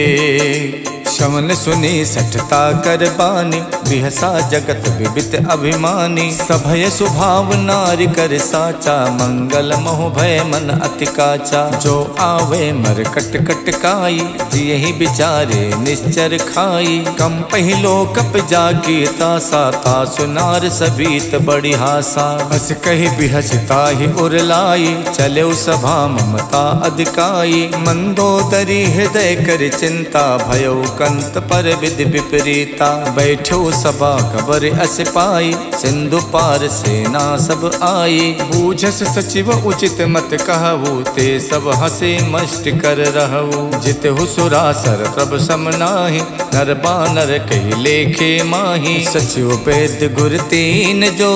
शवन सुनी सठता कर बानी, बिहसा जगत विबित अभिमानी। सभय स्वभाव नारी कर साचा, मंगल मोह भय मन अति काचा। जो आवे मर कट कट काई, जियहि विचारे निश्चर खाई। कम पहिलो कप जागी तासा, तासु नार सबीत बड़ी हासा। हस कही बिहसता ही उरलाई, चले सभा ममता अधिकाई। मंदोदरी हृदय कर चिंता, भयो कंत पर विधि विपरीता। बैठो सभा खबर अस पाई, सिंधु पार सेना सब आई। बूझस सचिव उचित मत कहु, ते सब हसे मष्ट कर रहु। जितहु सुरासर प्रभ सम नाहि, नर बानर कहि लेखे माही। सचिव वैद्य गुर तीन जो,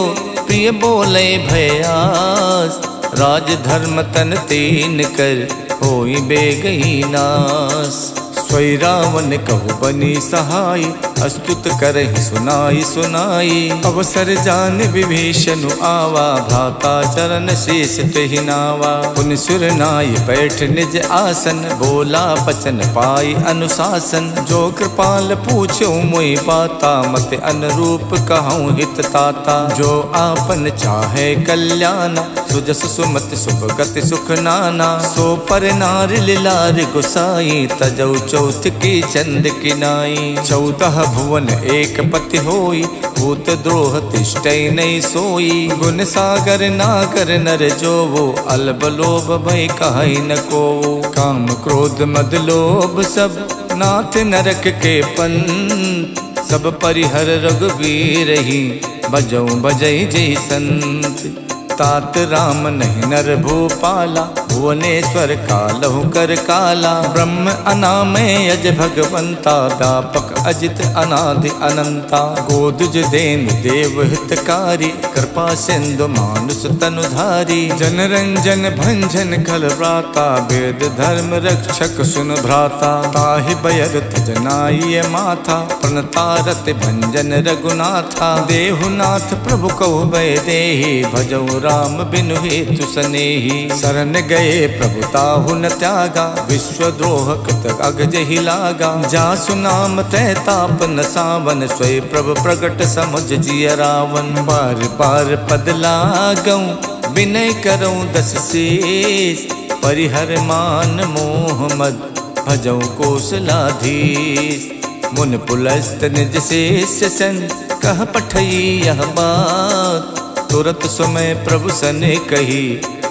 प्रिय बोले भयास। राज धर्म तन तीन कर, होई बेगही नास। सोई रावण कहु बनी सहाय, अस्तुत करहि सुनाई सुनाई। अवसर जान विभीषण आवा, भ्राता चरण शेष तेहि नावा। पुनि सुर नाय बैठ निज आसन, बोला बचन पाई अनुशासन। जो कृपाल पूछो मोहि बाता, मत अनुरूप कहूँ हित ताता। जो आपन चाहे कल्याण, सुजस सुमति शुभ गति सुख नाना। सो पर नार लिलार गुसाई, तजौ चौथ की चंद की नाई। 14 भुवन एक पति होई, भूत द्रोह तिष्ठै नहीं सोई। गुण सागर नागर नर जो वो, अलब लोभ भय कहै न को। काम क्रोध मद लोभ सब, नाथ नरक के पंथ। सब परिहर रघुवीर ही, भजौ भजै जय संत। तात राम नहीं नर भूपाला, भुवनेश्वर कालहु कर काला। ब्रह्म अनामय अज भगवंता, व्यापक अजित अनादि अनंता। गोदुज देन देव हितकारी, कृपा सिंधु मानुष तनुधारी। जन रंजन भंजन खल व्राता, वेद धर्म रक्षक सुन भ्राता। ताहि बयर तजनाय माथा, प्रणतारत भंजन रघुनाथा। देहुनाथ प्रभु कहु भय देहि, भजौ राम बिनु हेतु सनेही। शरण गए प्रभु ताहु न त्यागा, विश्वद्रोह कृत अगज ही लागा। जासु नाम तै ताप न सावन, स्वयं प्रभु प्रगट समुझ जिय रावण। बार बार पद लागऊं विनय करऊं दस शेष, परिहर मान मोह मद भजऊं कौशलाधीश। मुन पुलस्त निज शेष सन, कह पठई यह बात। तुरत समय प्रभु सने कही,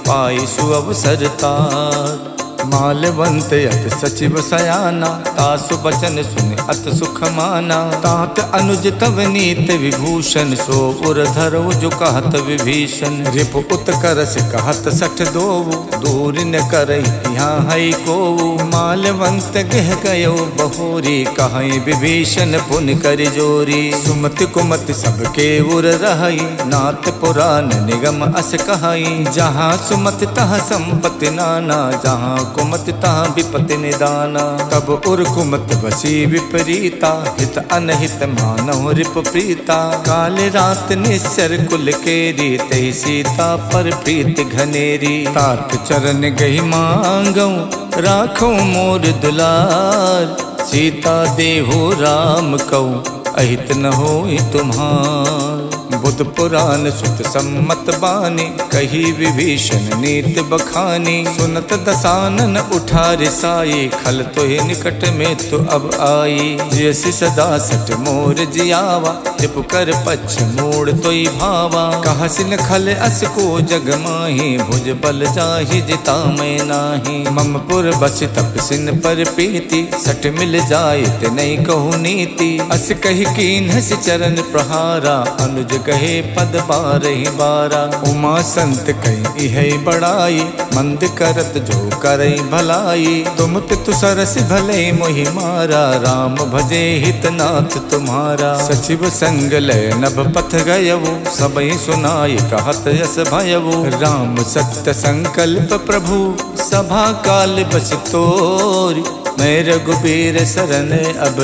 पाई सुअवसर तात। मालवंत अत सचिव सयाना, तासु बचन सुन अत सुख माना। तात अनुज तव नीत विभूषण, सो उर धरो जो कहत विभीषण। रिपु उत्कर्ष कहत सठ दोवु, दूर न करई यहाँ है कोवु। मालवंत गह गयो बहोरी, कहीं विभीषण पुन कर जोरी। सुमति कुमति सबके उर रहई, नाथ पुराण निगम अस कहई। जहाँ सुमति तह संपत्ति नाना, जहाँ कुमति तहाँ विपति निदाना। तब उर कुमत बसी विपरीता, हित अनहित मानव रिप प्रीता। काल रात निश्चर कुल केरी, तही सीता पर प्रीत घनेरी। तात चरण गही मांगऊं, राखो मोर दुलार। सीता देहो राम कहूँ, अहित न होई तुम्हार। बुध पुराण सुत सम्मत बानी, कही विभीषण नीत बखानी। सुनत दसानन उठा रिसाई, खल तोहि निकट में तो अब आई। जैसी सदा सट मोर जियावा, रिपु कर पक्ष मोड़ तोई भावा। कहसिन खल अस को जग माही, भुज बल जाहि जिता मैं नाही। मम पुर बस तपसिन पर प्रीति, सट मिल जाए ते नहीं कहु नीति। अस कही कीन हस चरण प्रहारा, अनुज कहे पद बारहि बारा। उमा संत कही इह बड़ाई, मंद करत जो करई भलाई। तुम पितु सरस भले मोहि मारा, राम भजे हितनाथ तुम्हारा। सचिव संग लय नभ पथ गयवु, सबई सुनाई कहत यस भयवु। राम सत्य संकल्प प्रभु, सभा काल बस तोरी। मैं रघुबीर शरण अब,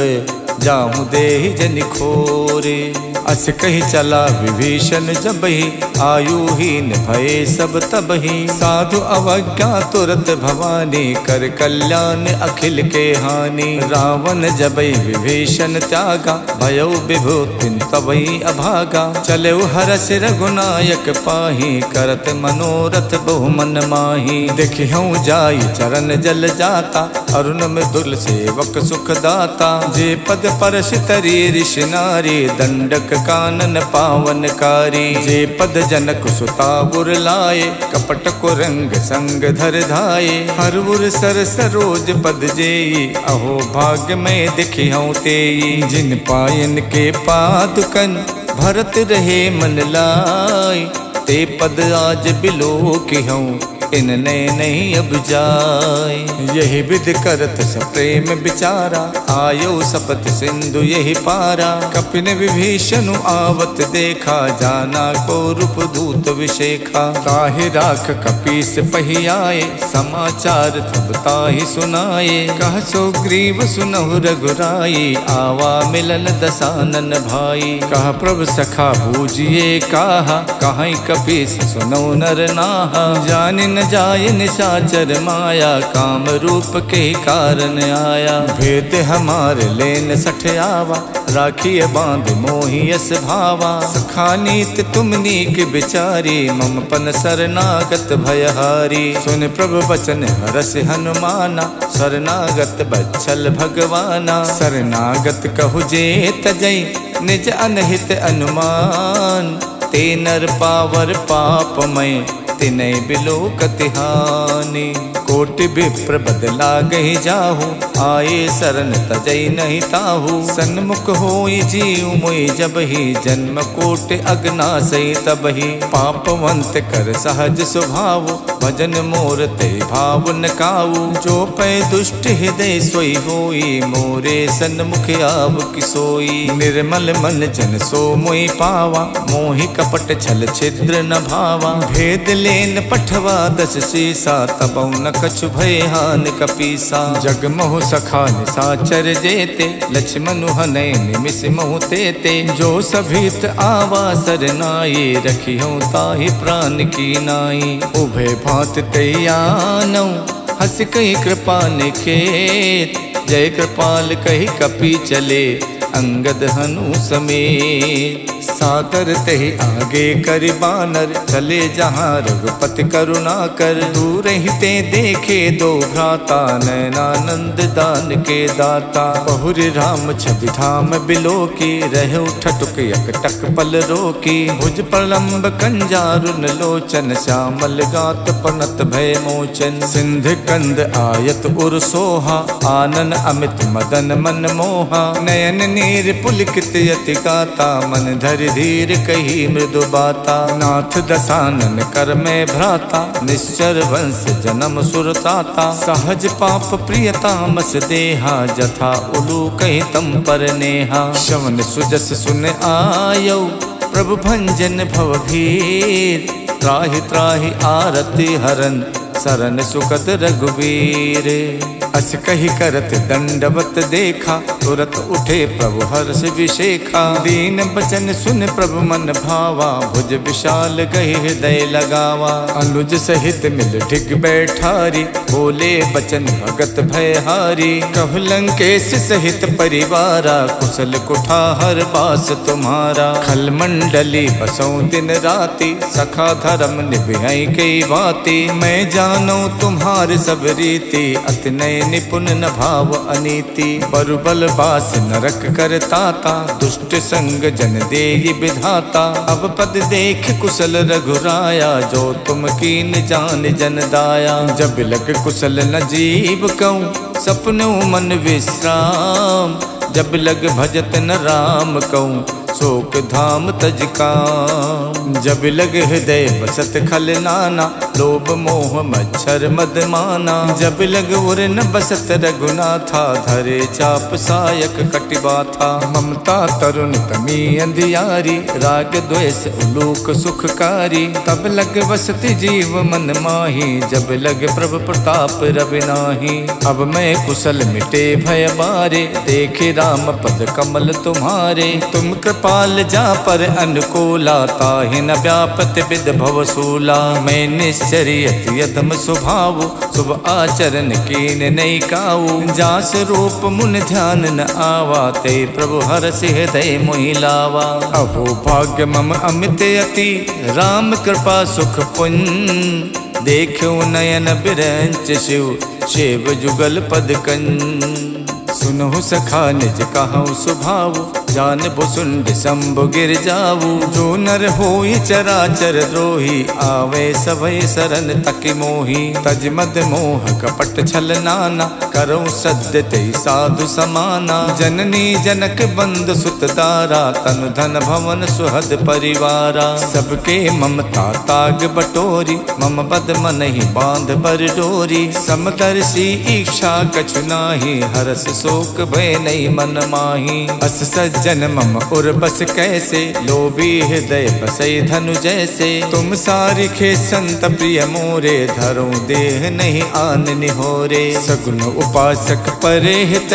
जाऊं देहि जनि खोरे। अस कही चला विभीषण जबहि, आयुहीन भये सब तबहि। साधु अवज्ञा तुरत भवानी, कर कल्याण अखिल के हानि। रावण जबहि विभीषण त्यागा, भयो विभूतिन तबहि अभागा। चलऊ हरस रघुनायक पाही, करत मनोरथ बहु मन माही। देखिहऊँ जाई चरण जल जाता, अरुण मृदुल सेवक सुख दाता। जे पद परश तरी ऋषि नारी, दंडक कानन पावनकारी। जे पद जनक सुता गुर लाए, कपट को रंग संग धर धाये। हर उर सर सरोज पद जेई, अहो भाग्य में दिखिहऊँ तेई। जिन पायन के पादुकन, भरत रहे मन लाई। ते पद आज बिलो किहऊँ, इनने नहीं अब जाए। यही विधि करत सप्रेम विचारा, आयो सपत सिंधु यही पारा। कपिन विभीषण आवत देखा, जाना को रूप दूत विशेखा। ताहि राख कपीस पही आए, समाचार तब ताहि सुनाए। कह सुग्रीव सुनहु रघुराई, आवा मिलन दसानन भाई। कह प्रभु सखा बूझिए काहा, कहीं कपीस सुनो नर नाहा। जानि न जाय निशाचर माया, काम रूप के कारण आया। भेद हमारे लेन सठ आवा, राखिए बांध मोहि यस भावा। सखा नीत तुम नीक बिचारी, मम पन शरणागत भयहारी। सुन प्रभु बचन हरस हनुमाना, शरणागत बच्छल भगवाना। शरणागत कहु जे तजई, निज अनहित अनुमान। ते नर पावर पापमय, तिनै बिलो कतिहानी। कोटि विप्र बदला गहि जाहु, आए शरण तजई नहीं ताहु। सन्मुख होई जीव मोहि जबहि, जन्म कोटि अगनासई तबहि। पापवंत कर सहज स्वभाव, भजन मोर ते भाव न काऊ। जो पै दुष्ट हृदय सोई होई, मोरे सन्मुख आव किसोई। निर्मल मन जन सो मोहि पावा, मोहि कपट छल छिद्र न भावा। भेद लेन पठवा दस शीसा, तबौ न कछु भय हान कपीसा। जग मोह सखा निसाचर जेते, लक्ष्मण हनै निमिष मोह तेते। जो सभीत आवा सरनाई, रखियो ताहि प्राण की नाई। उभय भांत तैयानौ, हस कही कृपा निखेत। जय कृपाल कही कपि चले, अंगद हनु समेत। सादर तहि आगे करि बानर, चले जहाँ रघुपति करुणा कर। दूर ही ते देखे दो भ्राता, नैनानंद दान के दाता। बहुरि राम छवि धाम बिलोकी, रहे ठटुक एकटक पल रोकी। भुज प्रलंब कंजारुन लोचन, श्यामल गात पनत भय मोचन। सिंध कंद आयत उर सोहा, आनन अमित मदन मन मोहा। नयन नीर पुलकित यति गाता, मन धरि धीर कही मृदु बाता। नाथ दसानन कर में भ्राता, निश्चर वंश जन्म सुरताता। सहज पाप प्रियतामस देहा, जथा उलू कही तम पर नेहा। श्रवण सुजस सुन आयो, प्रभु भंजन भव भीर। त्राहि त्राहि आरति हरन, सरन सुखद रघुवीर। अस कही करत दंडवत देखा, तुरत उठे प्रभु हर्ष विशेखा। दीन बचन सुन प्रभु मन भावा, भुज विशाल कही हृदय लगावा। अनुज सहित मिल ढिग बैठारी, बोले बचन भगत भयहारी। कहु लंकेश सहित परिवारा, कुशल कुठार बास तुम्हारा। खल मंडली बसों दिन राति, सखा धर्म निभाई कई बाती। मैं जानो तुम्हार सब रीति, अति नय निपुण न भाव अनीति। बरुबल बास नरक करताता, दुष्ट संग जन देहि विधाता। अब पद देख कुशल रघुराया, जो तुम कीन जान जन दाया। जब लग कुशल न जीव कहूँ, सपनों मन विश्राम। जब लग भजत न राम कहूँ, शोक धाम तज काम। जब लग हृदय बसत खल नाना, लोभ मोह मच्छर मद माना। जब लग उर न बसत रघुनाथा, धरे चाप सायक कटिबा था। ममता तरुण तमी अंधियारी, राग द्वेष उलूक सुखकारी। तब लग बसत जीव मन माही, जब लग प्रभु प्रताप रवि नाही। अब मैं कुशल मिटे भय बारे, देखे राम पद कमल तुम्हारे। तुम कृपाल जा पर अनुकूला, ताहि न व्यापत विद भव सूला। मैं निश्चरियत यदम स्वभाव, शुभ आचरण कीन नहीं काऊ। जास रूप मुन ध्यान न आवा, ते प्रभु हरष हृदय मोहि लावा। अहो भाग्य मम अमित अति, राम कृपा सुख पुण्य। देखो नयन बिरंच शिव, शिव जुगल पद कंज। सुनहु सखा निज कहु सुभाव, जान भुसुंड शंभु गिर जाऊ। जो नर होई चराचर द्रोही, आवे सभय शरण तक मोही। तज मद मोह कपट छल नाना, करो सद्य तेहि साधु समाना। जननी जनक बंद सुत दारा, तनु धन भवन सुहद परिवारा। सबके ममता ताग बटोरी, मम बद मन ही बांध पर डोरी। समदर्शी इच्छा कछु नाही, हरस शोक भय नहीं मन माही। अस सज्जन मम उर बस कैसे, लोभी हृदय बसई धनु जैसे। तुम सारिखे संत प्रिय मोरे, धरो देह नहीं आन निहोरे। सगुन उपासक परे हित,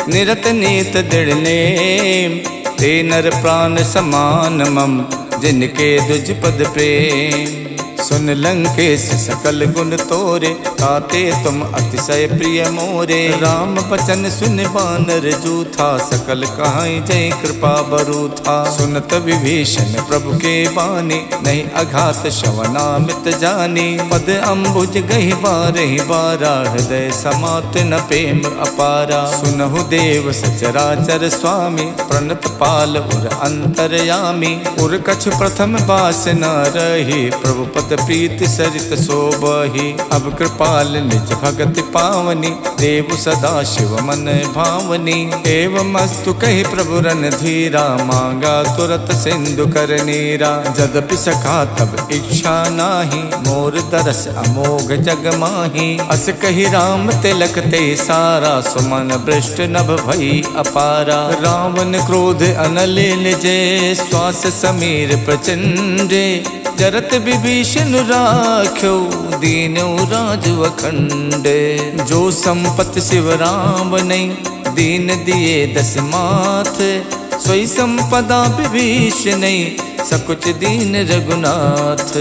निरत नीत दृढ़ नेम। ते नर प्राण समान मम, जिनके दुज पद प्रेम। सुन लंकेश सकल गुण तोरे, ताते तुम अतिशय प्रिय मोरे। राम बचन सुन बानर जूथा, सकल कहाई जय कृपा बरूथा। सुनत विभीषण प्रभु के बानी, नहीं अघात श्रवणामित जानी। पद अम्बुज गहि बारहि बारा, हृदय समात न प्रेम अपारा। सुनहु देव सचराचर स्वामी, प्रणत पाल उर अंतरयामी। उर कछु प्रथम बास न रही, प्रभु पद प्रीति सरित शोभहि। अब कृपाल निज भगति पावनी, देव सदा शिव मन भावनी। एवं अस्तु कहि प्रभु रन धीरा, मांगा तुरत सिंधु कर नीरा। जदपि सखा तब इच्छा नाही, मोर दरस अमोघ जग माही। अस कहि राम तिलक ते सारा, सुमन भ्रष्ट नभ भई अपारा। रावण क्रोध अनल निजे, श्वास समीर प्रचंडे। जरत विभीषण राख्यो दीनौ राज अखंड। जो संपत शिव राम नहीं दीन दिए दस माथ। सोई संपदा विभीषण नहीं सकुच दीन रघुनाथ।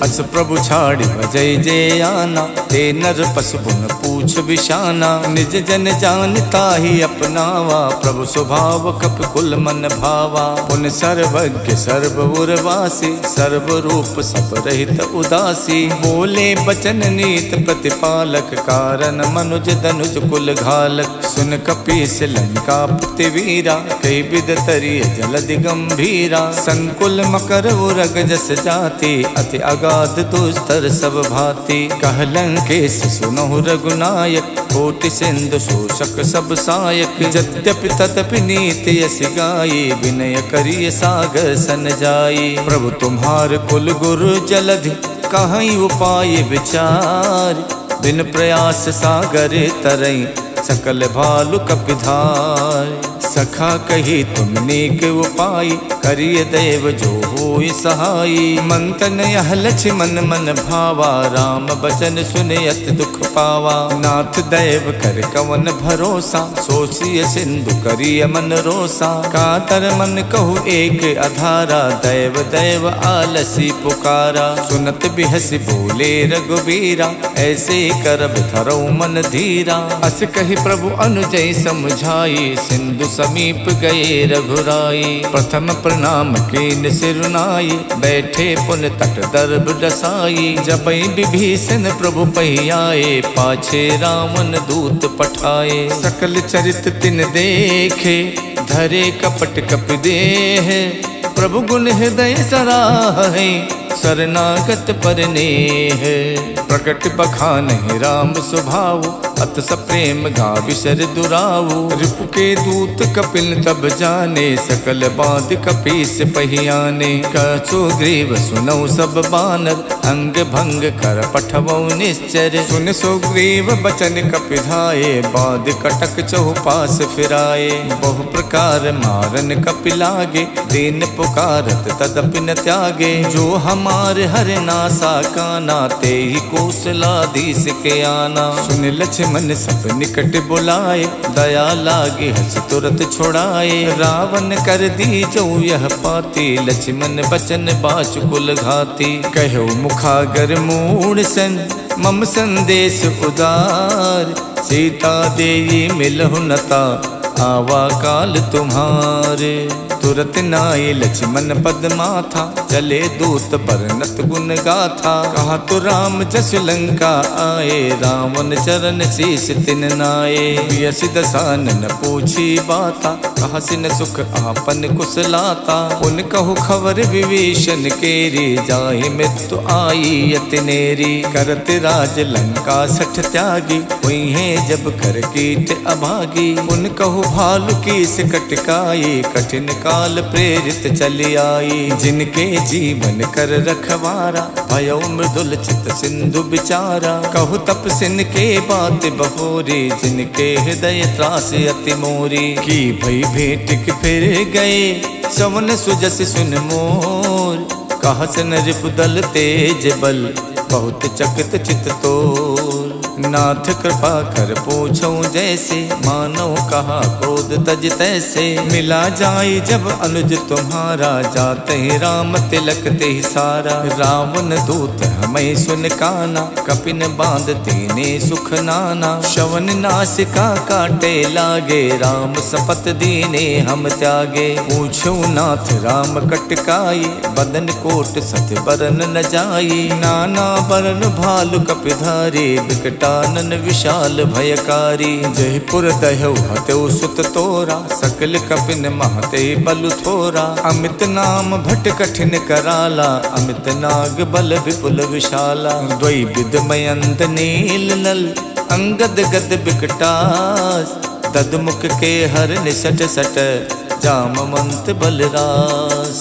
अस प्रभु छाड़ भजय जय आना ते नर पशु पुन पूछ बिशाना। निज जन जानता ही अपनावा प्रभु स्वभाव कप कुल मन भावा। पुन सर्वज्ञ सर्व उर्वासी सर्व रूप सब रहित उदासी। बोले बचन नीत प्रतिपालक कारण मनुज धनुज कुल घालक। सुन कपीस लंका पृथ्वीरा कई विद तरिय जलधि गंभीरा। संकुल मकर उरग जस जाति अति अगाध दुस्तर सब भांति। कह लंकेश सुनहु रघुनायक कोटि सिंधु शोषक सब सायक। यद्यपि तदपि नीति यस गाई विनय करिय सागर सन जाई। प्रभु तुम्हार कुल गुरु जलधि कहीं उपाय विचार। बिन प्रयास सागर तरई सकल भालु कपिधार। सखा कही तुम नेक उपाय करिय देव जो होय सहाय। मंतन यह लक्ष्मण मन भावा राम बचन सुनयत दुख पावा। नाथ दैव कर कवन भरोसा सोचिय सिंधु करिय मन रोसा। कातर मन कहु एक अधारा दैव दैव आलसी पुकारा। सुनत बिहस बोले रघुबीरा ऐसे करब धरौ मन धीरा। अस कही प्रभु अनुजय समझाई सिंधु समीप गए रघुराई। प्रथम प्रणाम कीन सिरुनाई बैठे पुन तट दर्भ डसाई। जबै विभीषण प्रभु पहियाए पाछे रावण दूत पठाए। सकल चरित तिन देखे धरे कपट कपि देह। प्रभु गुण हृदय सराहे शरणागत पर नेह। प्रकट बखान राम स्वभाव अत सप्रेम गाविसर दुराऊ। रिपु के दूत कपिल तब जाने सकल बाध कपीस पहियाने। कछु ग्रीव सुनौ सब बानर अंग भंग कर पठवौ निश्चर। सुन सुग्रीव बचन कपिधाये बाध कटक चहुपास फिराए। बहु प्रकार मारन कपिलागे दीन पुकारत तदपि न त्यागे। जो हमार हर नासा काना ते ही कौशलाधीश के आना। सुन लक्ष्मण सब निकट बुलाए दया लागे हस तुरत छोड़ाए। रावण कर दी जो यह पाती लक्ष्मण बचन बाचुकुल घाती। कहो मुखागर मूढ़ सन मम संदेश उदार। सीता देई मिलहु नता आवा काल तुम्हारे। तुरत नाये लक्ष्मण पद माथा चले दूत बरनत गुण गाथा। कहा तो राम जस लंका आए रावण चरण शीस तिन नाये। बियस दसानन पूछी बाता कहा सिन सुख आपन कुशलाता। उन कहु खबर विभीषण केरी जाहि मृत्यु आई यतिनेरी। करत राज लंका सठ त्यागी हुई है जब कर कीट अभागी। उन कहु भालु कीस कटकाई कठिन काल प्रेरित चली आई। जिनके जीवन कर रखवारा भयो मृदुल चित सिंधु बिचारा। कहु तपसिन के बात बहोरी जिनके हृदय त्रास अति मोरी। की भई भेंट के फिर गए सवन सुजस सुन मोर। कहसन रिपुदल तेज बल बहुत चकित चित तोर। नाथ कृपा कर पूछो जैसे मानो कहा क्रोध तज तैसे। मिला जाए जब अनुज तुम्हारा जाते ही राम तिलक ते सारा। रावण दूत हमें सुन काना कपिन बांध तेने सुख नाना। शवन नासिका काटे लागे राम सपत दीने हम त्यागे। पूछो नाथ राम कटकाई बदन कोट सत बरन न जाई। नाना बरन भालु कपिधारी विकटानन विशाल भयकारी। जयपुर दह्यौ हत्यौ सुत तोरा सकल कपिन महते बलु थोरा। अमित नाम भट कठिन कराला अमित नाग बल विपुल विशाला। द्वै विद मयंत नील नल अंगद गद विकटास। ददमुख के हर निसट सट जामवंत बलरास।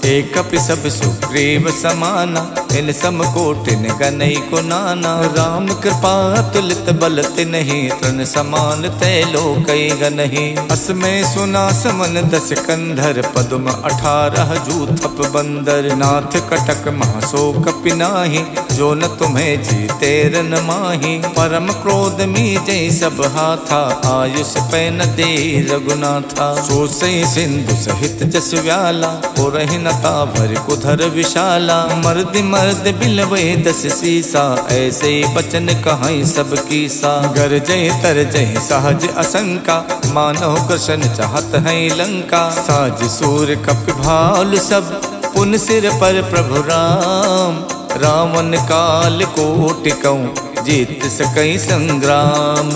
एक कपि सब सुग्रीव समाना, इन समकोटिन गनई को नाना। राम कृपा तुलित बल तिन्हि, तृण समान तै लोकई गनहि। असमय सुना समन 10 कंधर, पद्म 18 जूथप बंदर। नाथ कटक महासो कपि नाही, जो न तुम्हें जीते रन माही। परम क्रोध मीजै सब हाथा, आयुष पै न दे रघुनाथा। सो सई सिंधु सहित जस व्याला, पुरहि नता भर कुधर विशाला। मर्द मर्द बिलवे 10 सीसा, ऐसे बचन कहाई सब कीसा। गरजय तरजय सहज असंका, मानव कृष्ण चाहत है लंका। साज सूर कपि भाल सब, पुन सिर पर प्रभु राम। रावण काल कोटिकऊं, जीत सकई संग्राम।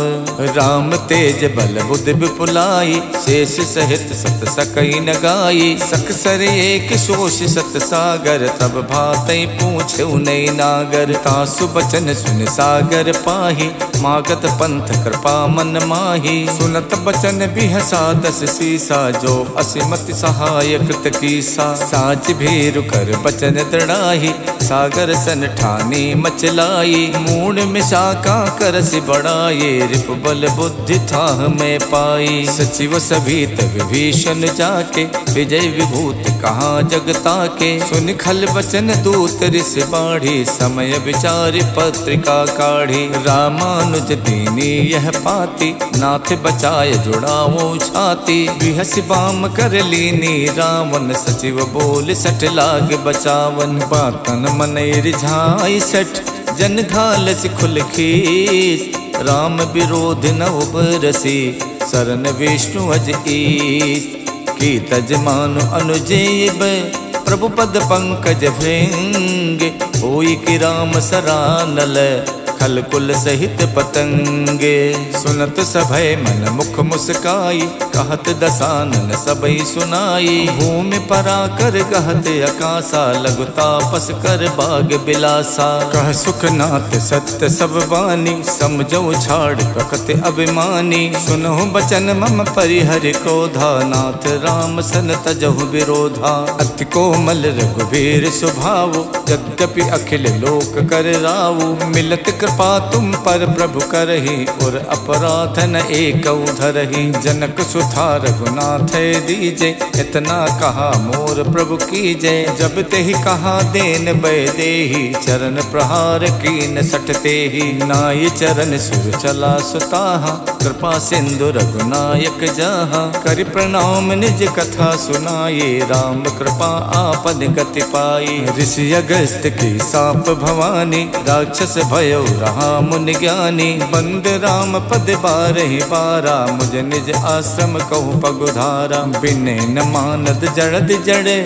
राम तेज बल बुद्धि विपुलाई, शेष सहित सत सकई न गाई। सकसर एक शोष सत सागर, तब भातई पूछे नई नागर। तासु बचन सुन सागर पाही, मागत पंथ कृपा मन माही। सुनत बचन बिहसा 10 सीसा, जो असिमति सहाय कृत कीसा। साच भीरु कर बचन दृढ़ाही, सागर सन ठानी मचलाई। मूड में शाखा करस बढ़ाए, रिप बल बुद्धि थाह में पाई। सचिव सभी विभीषण जाके, विजय विभूति कहाँ जगता के। सुन खल बचन दूत ऋषि बाढ़ी, समय विचार पत्रिका काढ़ी। रामानुज दीनी यह पाती, नाथ बचाए जुड़ाओ छाती। बिहस बाम कर लीनी रावण, सचिव बोल सठ लाग बचावन। बातन मन रिझाई सठ, जन घालस खुल खीस। राम विरोध न उबरसी, शरण विष्णु अज ईस। की तजमान अनुजेब, प्रभु पद पंकज भृंग। होई कि राम सरानल, खल कुल सहित पतंगे। सुनत सभय मन मुख मुस्काई, कहत दसानन सबई सुनाई। भूमि परा कर गहत अकासा, लघु तापस कर बाग बिलासा। कह सुखनाथ सत्य सब बानी, समझो छाड़ प्रकृति अभिमानी। सुनहु बचन मम परिहरि क्रोधा, नाथ राम सन तजहु विरोधा। अति कोमल रघुवीर स्वभाव, यद्यपि अखिल लोक कर राव। मिलत कृपा तुम पर प्रभु करहि, और अपराध न एक धरहि। जनक सुथा रघुनाथ दीजे, इतना कहा मोर प्रभु कीजे। जब तेहि कहा देन बै देहि, चरण प्रहार कीन सटते ही। नाई चरण सुर चला सुताहा, कृपा सिंधु रघुनायक जहाँ। करि प्रणाम निज कथा सुनाये, राम कृपा आपन गति पाई। ऋषि अगस्त्य की साप भवानी, राक्षस भयो रहा मुनि ज्ञानी। बंद राम पद बारहि बारा, मुझ निज आश्रम कहु पगुधारा। बिने न मानद जड़द जड़े,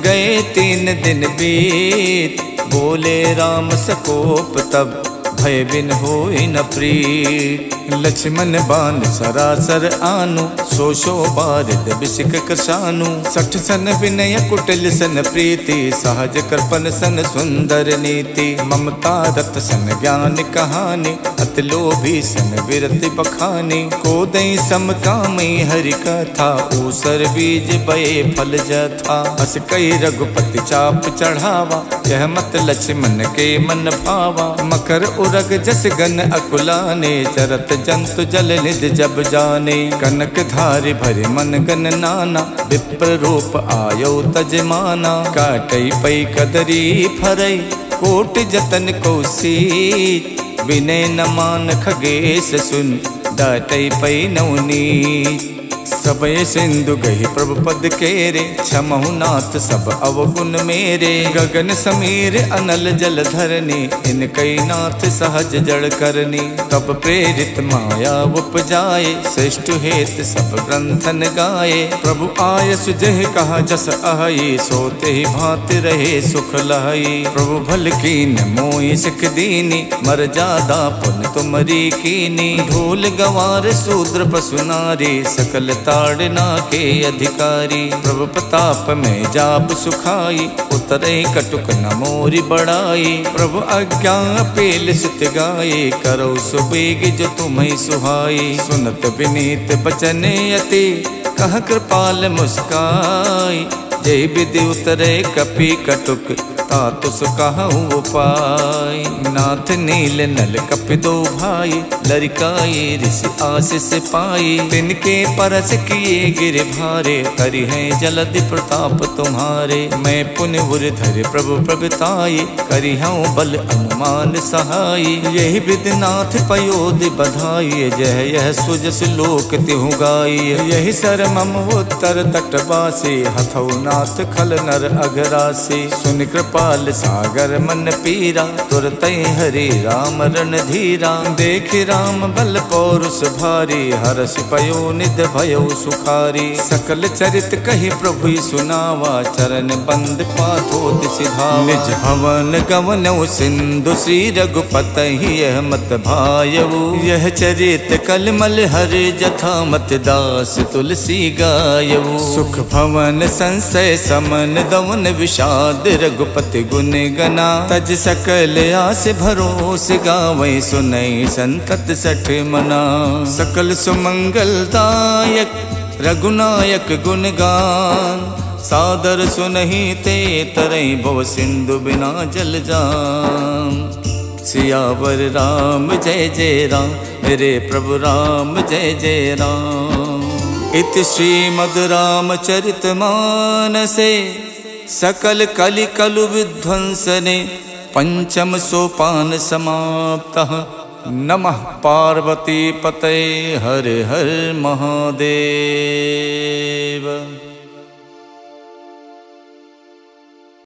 गए 3 दिन बीत। बोले राम सकोप तब, भय बिन होई न प्रीत। लक्ष्मण बाण सरासर आनु, सो शो बारिद बिसिक कृशानु। 60 सन विनय कुटिल सन प्रीति, सहज कृपन सन सुंदर नीति। ममता रत सन ज्ञान कहानी, अति लोभी सन विरति बखानी। कोदई समकामी हरि कथा, ऊसर बीज बये फल जथा। अस कई रघुपति चाप चढ़ावा, यह मत लक्ष्मण के मन भावा। मकर उरग जस गन अकुलाने, चरत जंतु जल निध जब जाने। कनक धारि भरि मन गन नाना, विप्र रूप आयो तजमाना। काटई पई कदरी फरई, कोट जतन कौसी। विनय न मान खगेश सुन, डाटई पई नवनी। सबय सिंधु गहि प्रभु पद केरे, क्षमहु नाथ सब अवगुण मेरे। गगन समीर अनल जल धरनी, इनकई नाथ सहज जड़ करनी। तब प्रेरित माया उपजाए, श्रेष्ठ हेत सब ग्रंथन गाए। प्रभु आय सुजह कहा जस अहई, सोते ही भांति रहे सुख लहई। प्रभु भल कीन मोहि सिख दीनी, मर जादा पुन तुमरी कीनी। ढोल गवार शूद्र पशु नारी, सकल ताड़ना के अधिकारी। प्रभु प्रताप में जाप सुखाई, उतरे कटुक न मोरी बढ़ाई। प्रभु आज्ञा पेल सुत गाये, करो सुबेग जो तुम्हें सुहाई। सुनत विनीत बचन अति, कह कृपाल मुस्काई। यही विधि उतरे कपि कटुक तातुस कहूँ उपाय। नाथ नील नल कपि दो भाई लरिकाए ऋषि आशीष पाई। तिनके परस किए गिर भारे करि है जलधि प्रताप तुम्हारे। मैं पुण्य उर्धर प्रभु प्रभुताई करि हूँ बल अनुमान सहाय। यही विधिनाथ पयोधि बधाई जय यह सुजस लोक तिहु गाई। यही सर मम उत्तर तटवासी हथौ नाथ खल नर अघरासी। सुन कृपाल सागर मन पीरा तुरत हरि राम रण धीरा। देख राम बल पौरुष भारी हर्ष पयो निध भयो सुखारी। सकल चरित कही प्रभु सुनावा चरण बंद पाथोत सिधावा। निज भवन गवनौ सिंधु श्री रघुपति यह मत भायऊ। यह चरित कलमल हर जथा मत दास तुलसी गायऊ। सुख भवन संशय समन दवन विषाद रघुपति गुण गना। तज सकल आस भरोस गावै सुनई संतत सठ मना। सकल सुमंगलदायक रघुनायक गुणगान। सादर सुनहि ते तरई भव सिंधु बिना जल जान। सियावर राम जय जय राम मेरे प्रभु राम जय जय राम। इति श्रीमद् रामचरित मानसे सकल कलि कलु विध्वंसने पंचम सोपान समाप्तः। नमः पार्वती पतये हर हर महादेव।